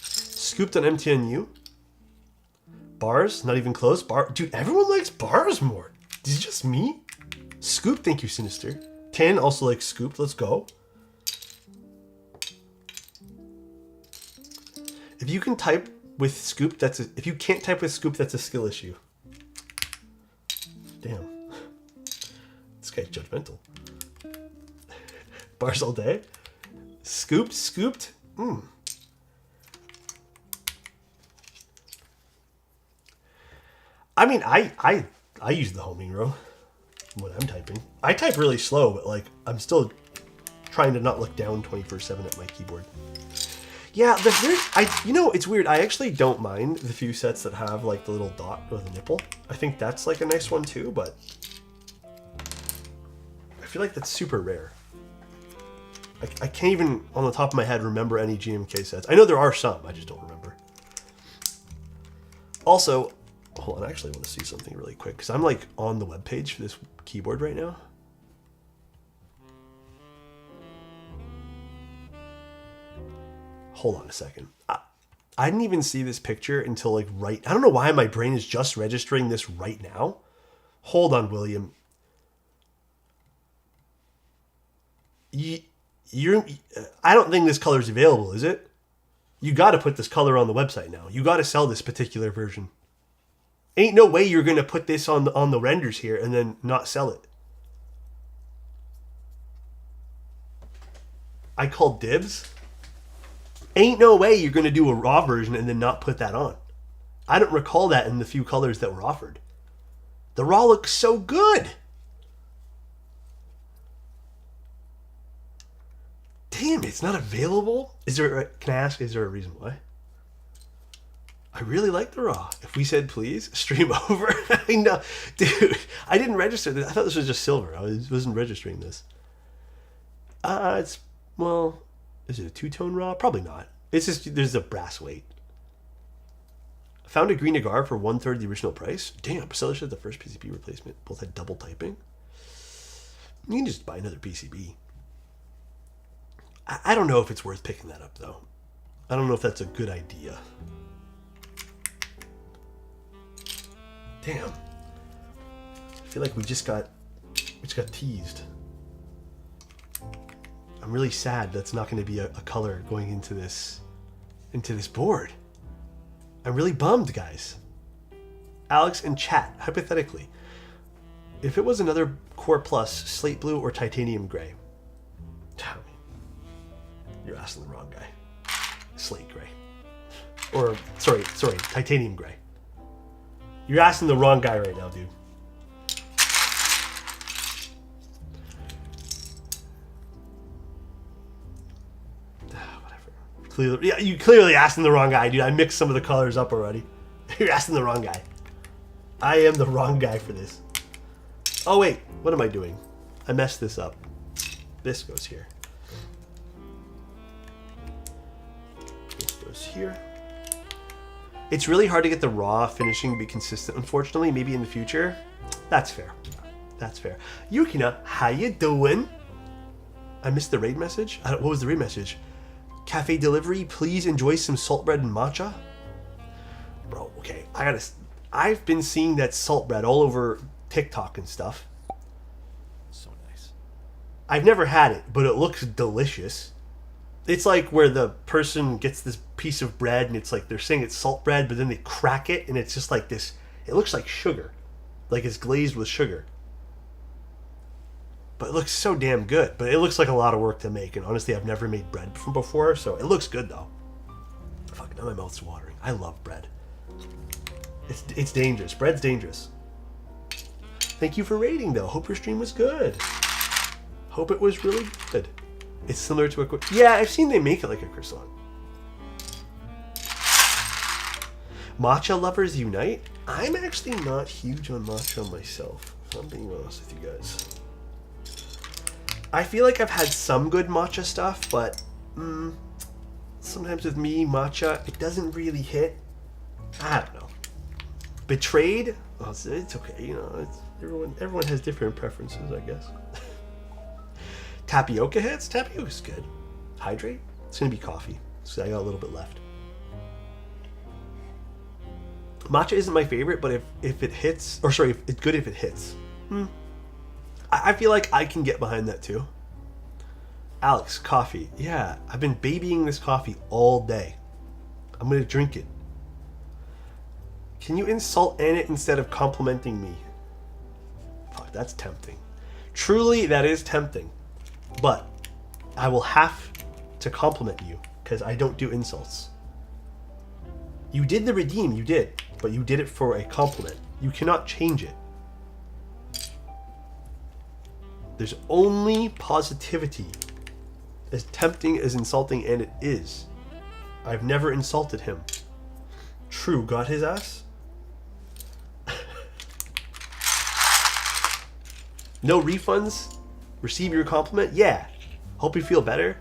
Scooped on MTNU. Bars, not even close. Dude, everyone likes bars more. Is it just me? Scoop, thank you, Sinister. Tan also likes scooped. Let's go. If you can type with scoop, if you can't type with scoop, that's a skill issue. Damn. This guy's judgmental. Bars all day. Scooped. I mean, I use the homing row when I'm typing. I type really slow, but like I'm still trying to not look down 24/7 at my keyboard. Yeah, you know, it's weird. I actually don't mind the few sets that have like the little dot or the nipple. I think that's like a nice one too, but I feel like that's super rare. I can't even on the top of my head remember any GMK sets. I know there are some, I just don't remember. Also, hold on, I actually want to see something really quick because I'm like on the webpage for this keyboard right now. Hold on a second. I didn't even see this picture until like I don't know why my brain is just registering this right now. Hold on, William. I don't think this color is available, is it? You got to put this color on the website now. You got to sell this particular version. Ain't no way you're gonna put this on the renders here and then not sell it. I called dibs. Ain't no way you're gonna do a raw version and then not put that on. I don't recall that in the few colors that were offered. The raw looks so good. Damn, it's not available. Can I ask? Is there a reason why? I really like the raw. If we said please, stream over. I know, dude. I didn't register this. I thought this was just silver. I wasn't registering this. Well, is it a two-tone raw? Probably not. It's just there's a brass weight. I found a green agar for 1/3 the original price. Damn, Priscilla said the first PCB replacement both had double typing. You can just buy another PCB. I don't know if it's worth picking that up though. I don't know if that's a good idea. Damn. I feel like we just got teased. I'm really sad that's not going to be a color going into this board. I'm really bummed, guys. Alex in chat, hypothetically, if it was another Core Plus, slate blue or titanium gray. Tell me. You're asking the wrong guy. Slate gray. Or sorry, titanium gray. You're asking the wrong guy right now, dude. Whatever. Yeah, you clearly asking the wrong guy, dude. I mixed some of the colors up already. You're asking the wrong guy. I am the wrong guy for this. Oh wait, what am I doing? I messed this up. This goes here. This goes here. It's really hard to get the raw finishing to be consistent, unfortunately. Maybe in the future. That's fair. That's fair. Yukina, how you doing? I missed the raid message. What was the raid message? Cafe delivery, please enjoy some salt bread and matcha. Bro, okay. I've been seeing that salt bread all over TikTok and stuff. So nice. I've never had it, but it looks delicious. It's like where the person gets this piece of bread and it's like they're saying it's salt bread, but then they crack it and it's just like this. It looks like sugar, like it's glazed with sugar. But it looks so damn good. But it looks like a lot of work to make, and honestly, I've never made bread from before, so it looks good though. Fuck, now my mouth's watering. I love bread. It's dangerous. Bread's dangerous. Thank you for rating though. Hope your stream was good. Hope it was really good. It's similar to a... Yeah, I've seen they make it like a croissant. Matcha lovers unite? I'm actually not huge on matcha myself, if I'm being honest with you guys. I feel like I've had some good matcha stuff, but sometimes with me, matcha, it doesn't really hit. I don't know. Betrayed? Oh, it's okay, you know, everyone has different preferences, I guess. Tapioca hits? Tapioca's good. Hydrate? It's gonna be coffee, so I got a little bit left. Matcha isn't my favorite, but if it hits, or sorry, it's good if it hits. I feel like I can get behind that too. Alex, coffee. Yeah, I've been babying this coffee all day. I'm gonna drink it. Can you insult Annette instead of complimenting me? Fuck, that's tempting. Truly, that is tempting. But I will have to compliment you because I don't do insults. You did the redeem, you did, but you did it for a compliment. You cannot change it. There's only positivity. As tempting as insulting Annette is, I've never insulted him. True, got his ass? No refunds? Receive your compliment? Yeah. Hope you feel better.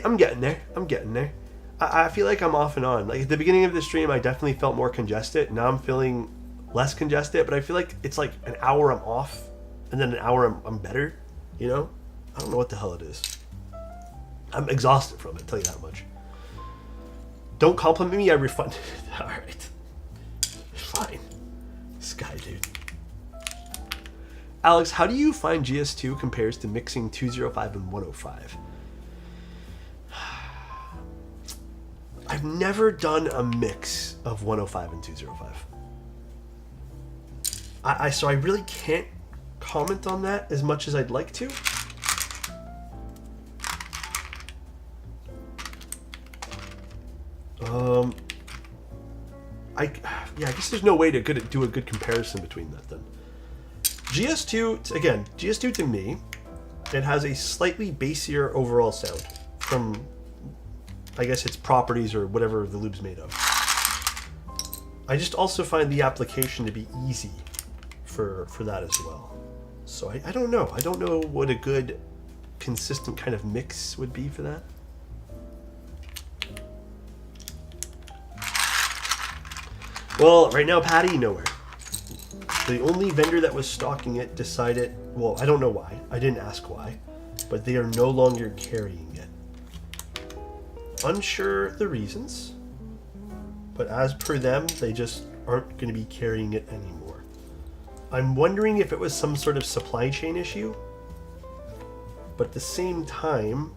I'm getting there. I'm getting there. I feel like I'm off and on. Like at the beginning of the stream, I definitely felt more congested. Now I'm feeling less congested, but I feel like it's like an hour I'm off, and then an hour I'm better. You know? I don't know what the hell it is. I'm exhausted from it, I'll tell you that much. Don't compliment me, I refund it. Alright. Fine. This guy, dude. Alex, how do you find GS2 compares to mixing 205 and 105? I've never done a mix of 105 and 205. So I really can't comment on that as much as I'd like to. I guess there's no way to do a good comparison between that then. GS2 to me, it has a slightly bassier overall sound from, I guess, its properties or whatever the lube's made of. I just also find the application to be easy for that as well. So I don't know. I don't know what a good, consistent kind of mix would be for that. Well, right now, Patty, nowhere. The only vendor that was stocking it decided, well, I don't know why. I didn't ask why, but they are no longer carrying it. Unsure the reasons, but as per them, they just aren't going to be carrying it anymore. I'm wondering if it was some sort of supply chain issue, but at the same time,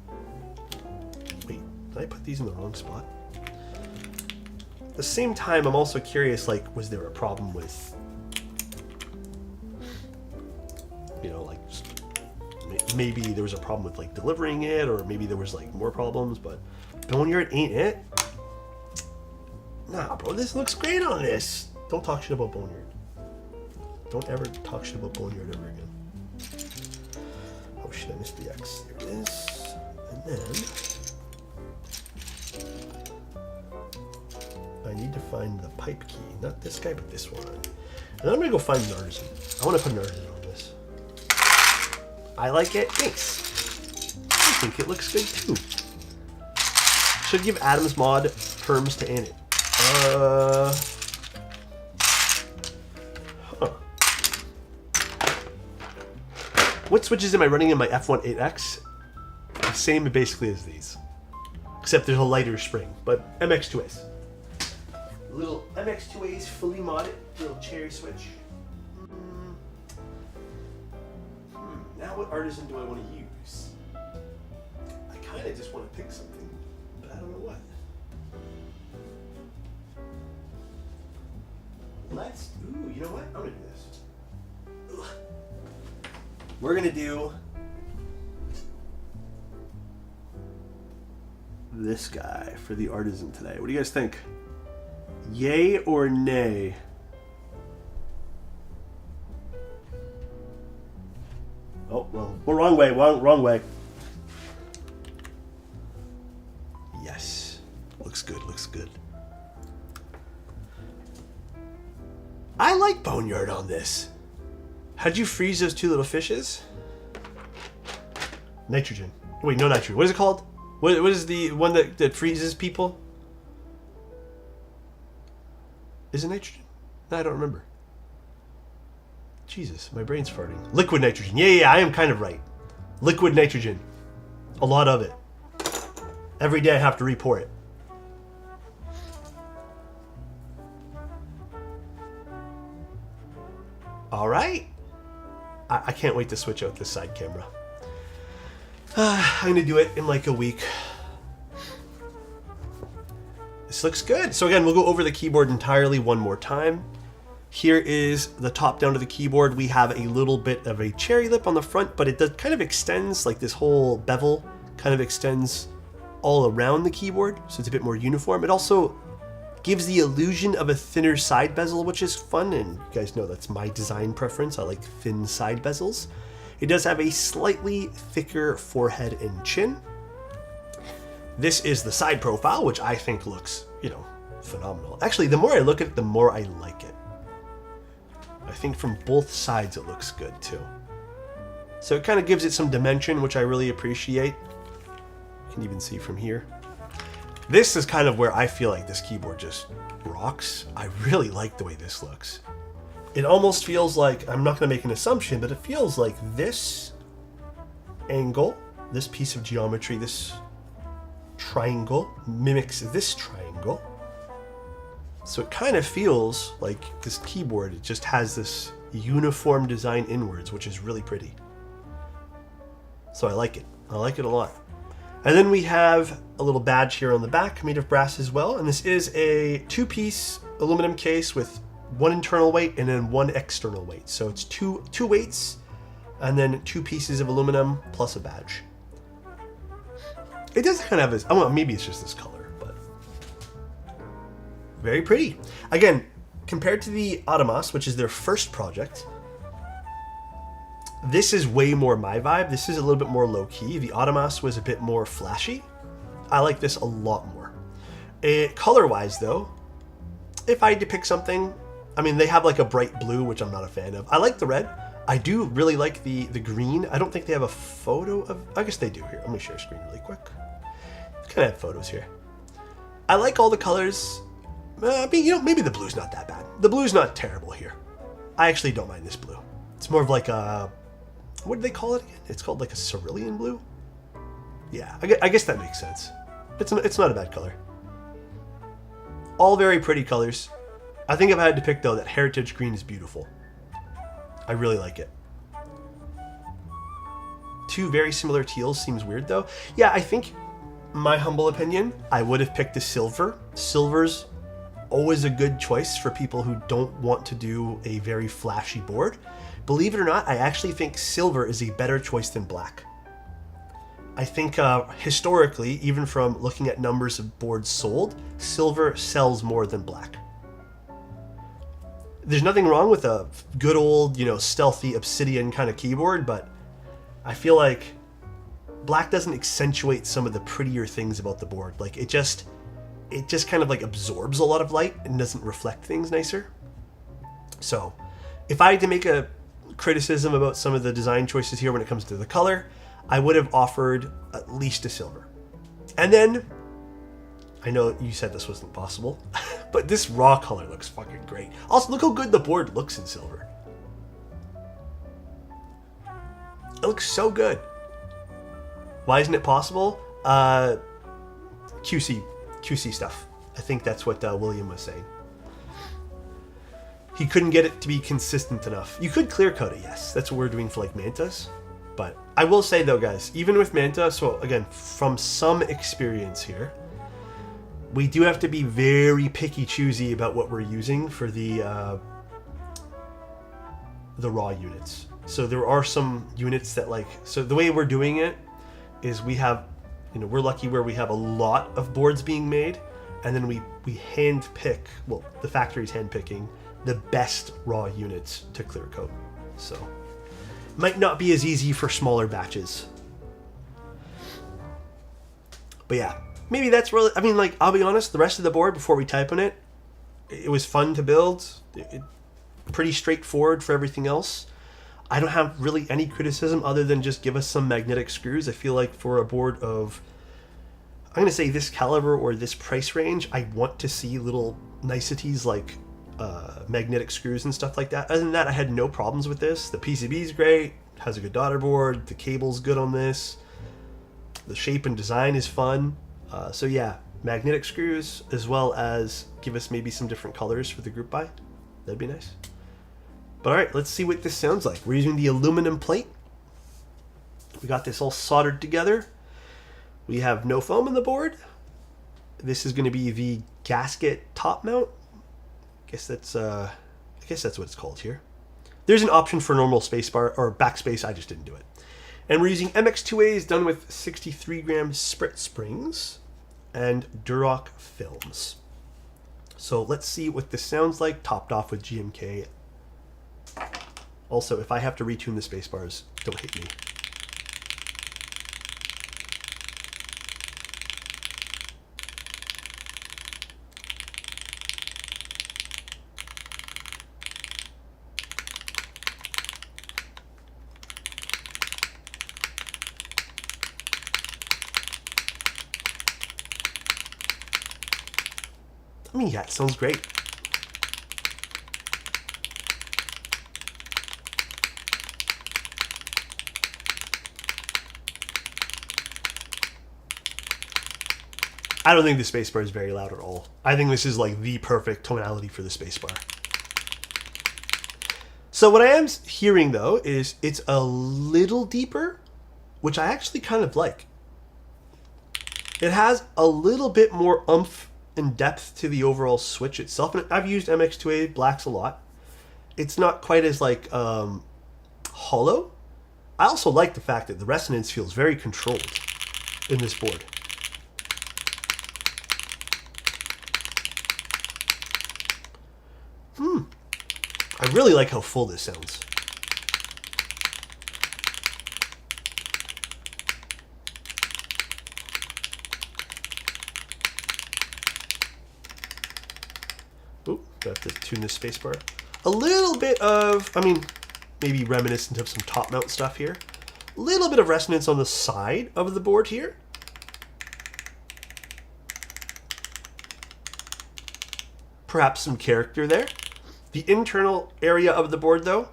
wait, did I put these in the wrong spot? At the same time, I'm also curious, like, was there a problem with, you know, like, maybe there was a problem with, like, delivering it, or maybe there was, like, more problems, but Boneyard ain't it? Nah, bro, this looks great on this. Don't talk shit about Boneyard. Don't ever talk shit about Boneyard ever again. Oh shit, I missed the X. There it is. And then I need to find the pipe key. Not this guy, but this one. And then I'm gonna go find an artisan. I want to put an artisan on this. I like it. Thanks. I think it looks good too. Should give Adam's mod perms to Annette. Huh. What switches am I running in my F1 8X? The same basically as these. Except there's a lighter spring, but MX2As. Little MX2As fully modded, little cherry switch. Now what artisan do I want to use? I kind of just want to pick something, but I don't know what. Ooh, you know what? I'm going to do this. Ugh. We're going to do this guy for the artisan today. What do you guys think? Yay or nay? Oh, wrong. Well, wrong way. Wrong way. Yes. Looks good. Looks good. I like boneyard on this. How'd you freeze those two little fishes? Nitrogen. Wait, no nitrogen. What is it called? What is the one that freezes people? Is it nitrogen? No, I don't remember. Jesus, my brain's farting. Liquid nitrogen. Yeah, I am kind of right. Liquid nitrogen. A lot of it. Every day I have to re-pour it. All right. I can't wait to switch out this side camera. I'm going to do it in like a week. This looks good. So again, we'll go over the keyboard entirely one more time. Here is the top down to the keyboard. We have a little bit of a cherry lip on the front, but it does kind of extends, like this whole bevel kind of extends all around the keyboard, so it's a bit more uniform. It also gives the illusion of a thinner side bezel, which is fun, and you guys know that's my design preference. I like thin side bezels. It does have a slightly thicker forehead and chin. This is the side profile, which I think looks, phenomenal. Actually, the more I look at it, the more I like it. I think from both sides it looks good too. So it kind of gives it some dimension, which I really appreciate. You can even see from here. This is kind of where I feel like this keyboard just rocks. I really like the way this looks. It almost feels like, I'm not going to make an assumption, but it feels like this angle, this piece of geometry, this triangle mimics this triangle. So it kind of feels like this keyboard, it just has this uniform design inwards, which is really pretty. So I like it. I like it a lot. And then we have a little badge here on the back made of brass as well. And this is a 2-piece aluminum case with one internal weight and then one external weight. So it's two weights and then 2 pieces of aluminum plus a badge. It does kind of have this, maybe it's just this color, but very pretty. Again, compared to the Aurum, which is their first project, this is way more my vibe. This is a little bit more low-key. The Aurum was a bit more flashy. I like this a lot more. Color-wise, though, if I had to pick something, they have like a bright blue, which I'm not a fan of. I like the red. I do really like the green. I don't think they have a photo of... I guess they do here. Let me share screen really quick. Kind of have photos here. I like all the colors. Maybe the blue's not that bad. The blue's not terrible here. I actually don't mind this blue. It's more of like a... What do they call it again? It's called like a cerulean blue? Yeah, I guess that makes sense. It's not a bad color. All very pretty colors. I think if I had to pick, though, that heritage green is beautiful. I really like it. 2 very similar teals seems weird, though. Yeah, I think, my humble opinion, I would have picked a silver. Silver's always a good choice for people who don't want to do a very flashy board. Believe it or not, I actually think silver is a better choice than black. I think historically, even from looking at numbers of boards sold, silver sells more than black. There's nothing wrong with a good old, stealthy obsidian kind of keyboard, but I feel like black doesn't accentuate some of the prettier things about the board. Like it just kind of like absorbs a lot of light and doesn't reflect things nicer. So if I had to make a criticism about some of the design choices here when it comes to the color, I would have offered at least a silver. And then, I know you said this wasn't possible, but this raw color looks fucking great. Also, look how good the board looks in silver. It looks so good. Why isn't it possible? QC stuff. I think that's what William was saying. He couldn't get it to be consistent enough. You could clear coat it, yes. That's what we're doing for like Mantas. But I will say though, guys, even with Manta, so again, from some experience here, we do have to be very picky choosy about what we're using for the raw units. So there are some units that like, so the way we're doing it is we have, you know, we're lucky where we have a lot of boards being made, and then we hand pick, well, the factory's hand picking the best raw units to clear coat. So might not be as easy for smaller batches. But yeah, maybe that's really, I mean, like, I'll be honest, the rest of the board before we type on it, it was fun to build. Pretty straightforward for everything else. I don't have really any criticism other than just give us some magnetic screws. I feel like for a board of, I'm going to say this caliber or this price range, I want to see little niceties like magnetic screws and stuff like that. Other than that, I had no problems with this. The PCB is great, has a good daughter board, the cable's good on this, the shape and design is fun. So yeah, magnetic screws, as well as give us maybe some different colors for the group buy. That'd be nice. But alright, let's see what this sounds like. We're using the aluminum plate. We got this all soldered together. We have no foam on the board. This is going to be the gasket top mount. I guess that's what it's called here. There's an option for normal spacebar or backspace. I just didn't do it. And we're using MX2As done with 63 gram sprit springs and Duroc films. So let's see what this sounds like, topped off with GMK. Also, if I have to retune the spacebars, don't hate me. I mean, yeah, it sounds great. I don't think the spacebar is very loud at all. I think this is like the perfect tonality for the spacebar. So what I am hearing though is it's a little deeper, which I actually kind of like. It has a little bit more oomph and depth to the overall switch itself. And I've used MX2A blacks a lot. It's not quite as like hollow. I also like the fact that the resonance feels very controlled in this board. I really like how full this sounds. Ooh, got to tune this spacebar. A little bit of, I mean, maybe reminiscent of some top mount stuff here. A little bit of resonance on the side of the board here. Perhaps some character there. The internal area of the board, though,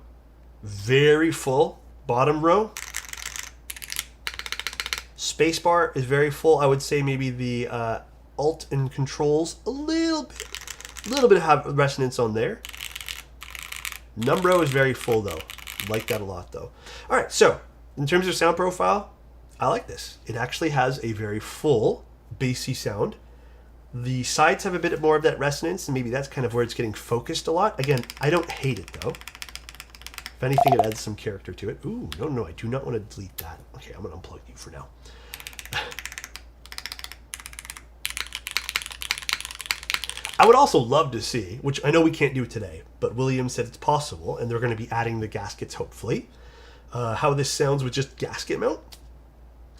very full. Bottom row. Spacebar is very full. I would say maybe the Alt and Controls, a little bit of resonance on there. Numbro is very full, though. Like that a lot, though. All right, so in terms of sound profile, I like this. It actually has a very full, bassy sound. The sides have a bit more of that resonance, and maybe that's kind of where it's getting focused a lot. Again, I don't hate it, though. If anything, it adds some character to it. Ooh, no, I do not want to delete that. Okay, I'm going to unplug you for now. I would also love to see, which I know we can't do today, but William said it's possible, and they're going to be adding the gaskets, hopefully, how this sounds with just gasket mount.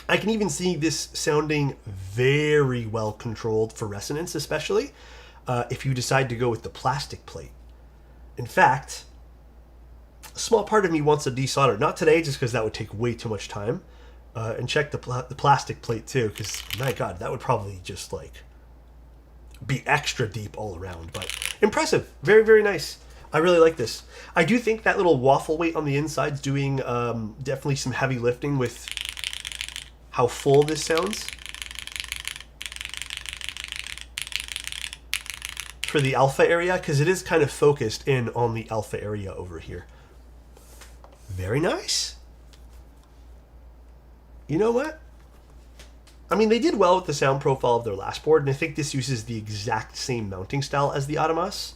I can even see this sounding very well controlled for resonance, especially if you decide to go with the plastic plate. In fact, a small part of me wants to desolder. Not today, just because that would take way too much time. And check the plastic plate too, because my God, that would probably just like be extra deep all around. But impressive, very, very nice. I really like this. I do think that little waffle weight on the inside's doing definitely some heavy lifting with how full this sounds. For the alpha area, because it is kind of focused in on the alpha area over here. Very nice. You know what? I mean, they did well with the sound profile of their last board, and I think this uses the exact same mounting style as the Automas.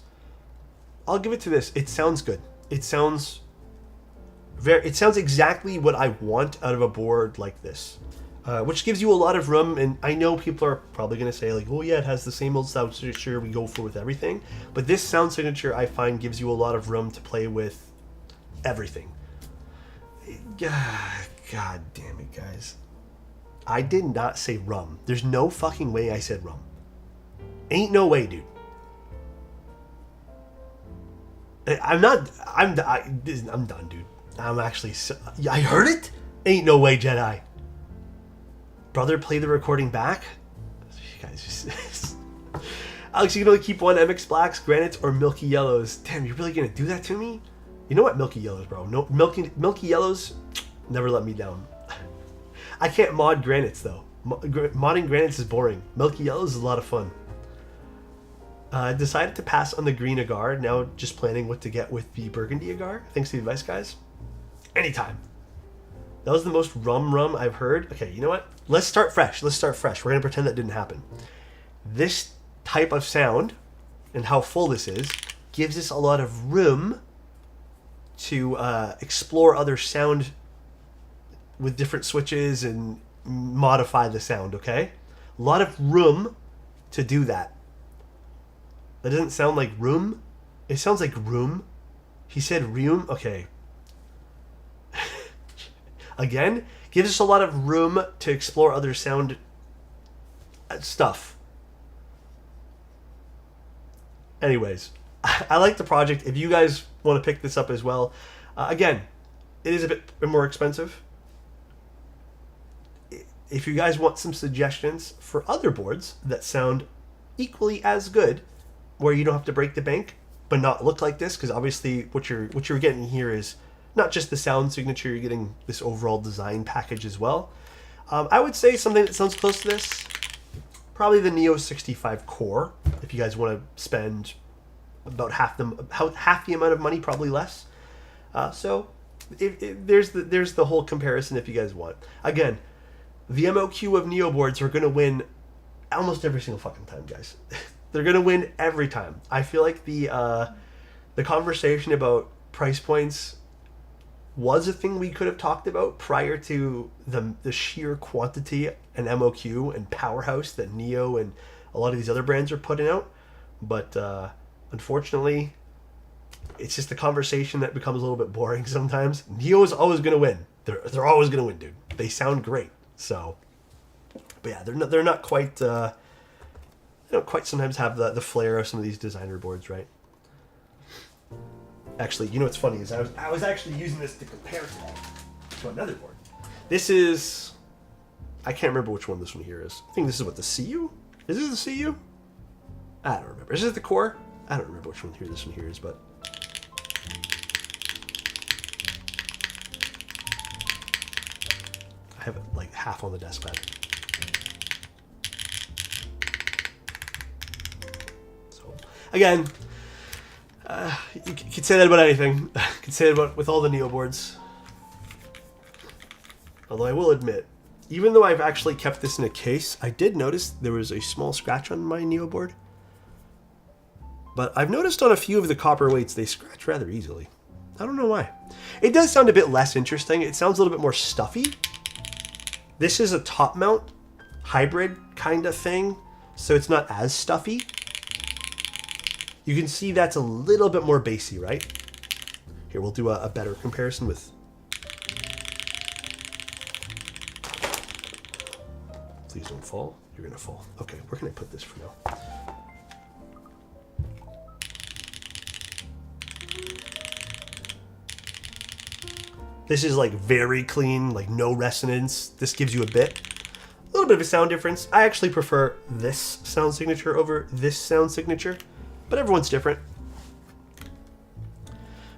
I'll give it to this. It sounds good. It sounds exactly what I want out of a board like this, which gives you a lot of room. And I know people are probably going to say like, oh yeah, it has the same old sound signature we go for with everything. But this sound signature I find gives you a lot of room to play with everything. God damn it, guys. I did not say rum. There's no fucking way I said rum. Ain't no way, dude. I'm done, dude. I'm actually I heard it? Ain't no way, Jedi. Brother, play the recording back? You guys just... Alex, you can only keep one MX Blacks, Granites, or Milky Yellows. Damn, you're really gonna do that to me? You know what? Milky Yellows, bro. No, Milky Yellows never let me down. I can't mod Granites, though. Modding Granites is boring. Milky Yellows is a lot of fun. Decided to pass on the green agar. Now just planning what to get with the burgundy agar. Thanks for the advice, guys. Anytime. That was the most rum I've heard. Okay, you know what? Let's start fresh. We're going to pretend that didn't happen. This type of sound and how full this is gives us a lot of room to explore other sound with different switches and modify the sound, okay? A lot of room to do that. That doesn't sound like room. It sounds like room. He said room. Okay. Again, gives us a lot of room to explore other sound stuff. Anyways, I like the project. If you guys want to pick this up as well, again, it is a bit more expensive. If you guys want some suggestions for other boards that sound equally as good, where you don't have to break the bank, but not look like this, because obviously what you're getting here is not just the sound signature, you're getting this overall design package as well. I would say something that sounds close to this, probably the Neo 65 Core, if you guys want to spend about half the amount of money, probably less. So there's the whole comparison if you guys want. Again, the MOQ of Neo boards are going to win almost every single fucking time, guys. They're going to win every time. I feel like the conversation about price points was a thing we could have talked about prior to the sheer quantity and MOQ and powerhouse that Neo and a lot of these other brands are putting out. But unfortunately, it's just a conversation that becomes a little bit boring sometimes. Neo is always going to win. They're always going to win, dude. They sound great. So, but yeah, they're not quite. They don't quite sometimes have the flair of some of these designer boards, right? Actually, you know what's funny is I was actually using this to compare to another board. This is, I can't remember which one this one here is. I think this is what, the CU? Is this the CU? I don't remember. Is it the Core? I don't remember which one here this one here is, but I have it like half on the desk pad. So again, you can say that about anything. You can say that about with all the Neo boards. Although I will admit, even though I've actually kept this in a case, I did notice there was a small scratch on my Neo board. But I've noticed on a few of the copper weights, they scratch rather easily. I don't know why. It does sound a bit less interesting. It sounds a little bit more stuffy. This is a top mount hybrid kind of thing, so it's not as stuffy. You can see that's a little bit more bassy, right? Here, we'll do a better comparison with... Please don't fall. You're gonna fall. Okay, where can I put this for now? This is like very clean, like no resonance. This gives you a little bit of a sound difference. I actually prefer this sound signature over this sound signature, but everyone's different.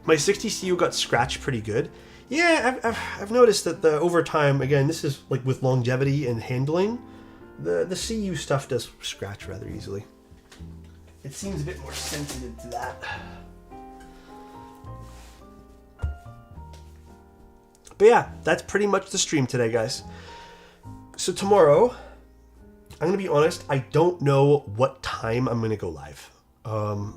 My 60 CU got scratched pretty good. Yeah, I've noticed that over time, again, this is like with longevity and handling, the CU stuff does scratch rather easily. It seems a bit more sensitive to that. But yeah, that's pretty much the stream today, guys. So tomorrow, I'm going to be honest, I don't know what time I'm going to go live. I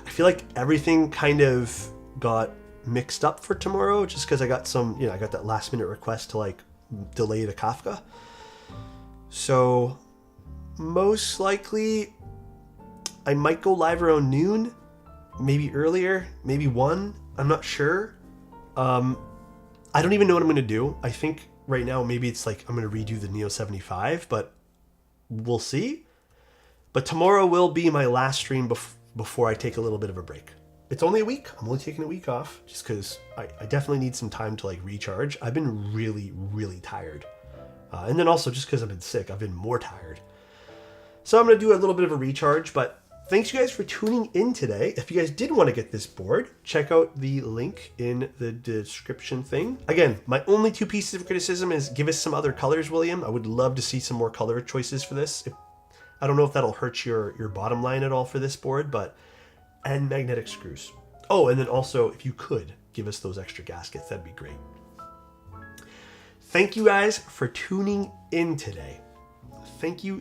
feel like everything kind of got mixed up for tomorrow just because I got some, I got that last minute request to like delay the Kafka. So most likely I might go live around noon, maybe earlier, maybe 1. I'm not sure. I don't even know what I'm going to do. I think right now maybe it's like I'm going to redo the Neo 75, but we'll see. But tomorrow will be my last stream before I take a little bit of a break. It's only a week. I'm only taking a week off just because I definitely need some time to like recharge. I've been really, really tired. And then also just because I've been sick, I've been more tired. So I'm going to do a little bit of a recharge, but thanks you guys for tuning in today. If you guys did want to get this board, check out the link in the description thing. Again, my only 2 pieces of criticism is give us some other colors, William. I would love to see some more color choices for this. I don't know if that'll hurt your bottom line at all for this board, and magnetic screws. Oh, and then also, if you could, give us those extra gaskets, that'd be great. Thank you guys for tuning in today. Thank you.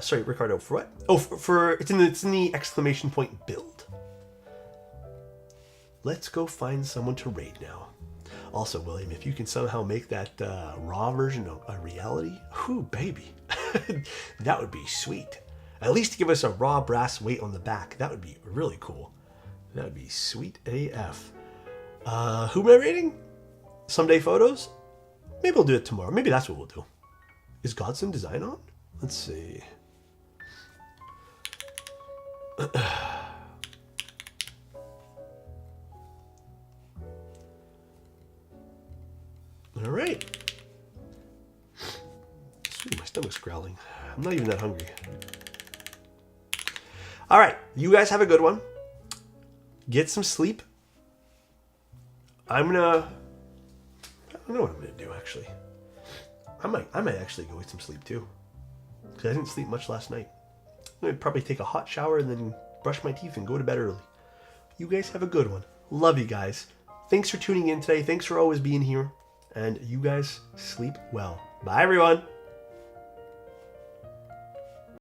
Sorry, Ricardo, for what? Oh, for it's in the exclamation point build. Let's go find someone to raid now. Also, William, if you can somehow make that raw version a reality, whoo, baby, that would be sweet. At least give us a raw brass weight on the back. That would be really cool. That would be sweet AF. Who am I raiding? Someday Photos? Maybe we'll do it tomorrow. Maybe that's what we'll do. Is Godson Design on? Let's see. All right. Sweet, my stomach's growling. I'm not even that hungry. All right, you guys have a good one. Get some sleep. I don't know what I'm gonna do actually. I might actually go get some sleep too, because I didn't sleep much last night. I'm gonna probably take a hot shower and then brush my teeth and go to bed early. You guys have a good one. Love you guys. Thanks for tuning in today. Thanks for always being here. And you guys sleep well. Bye everyone.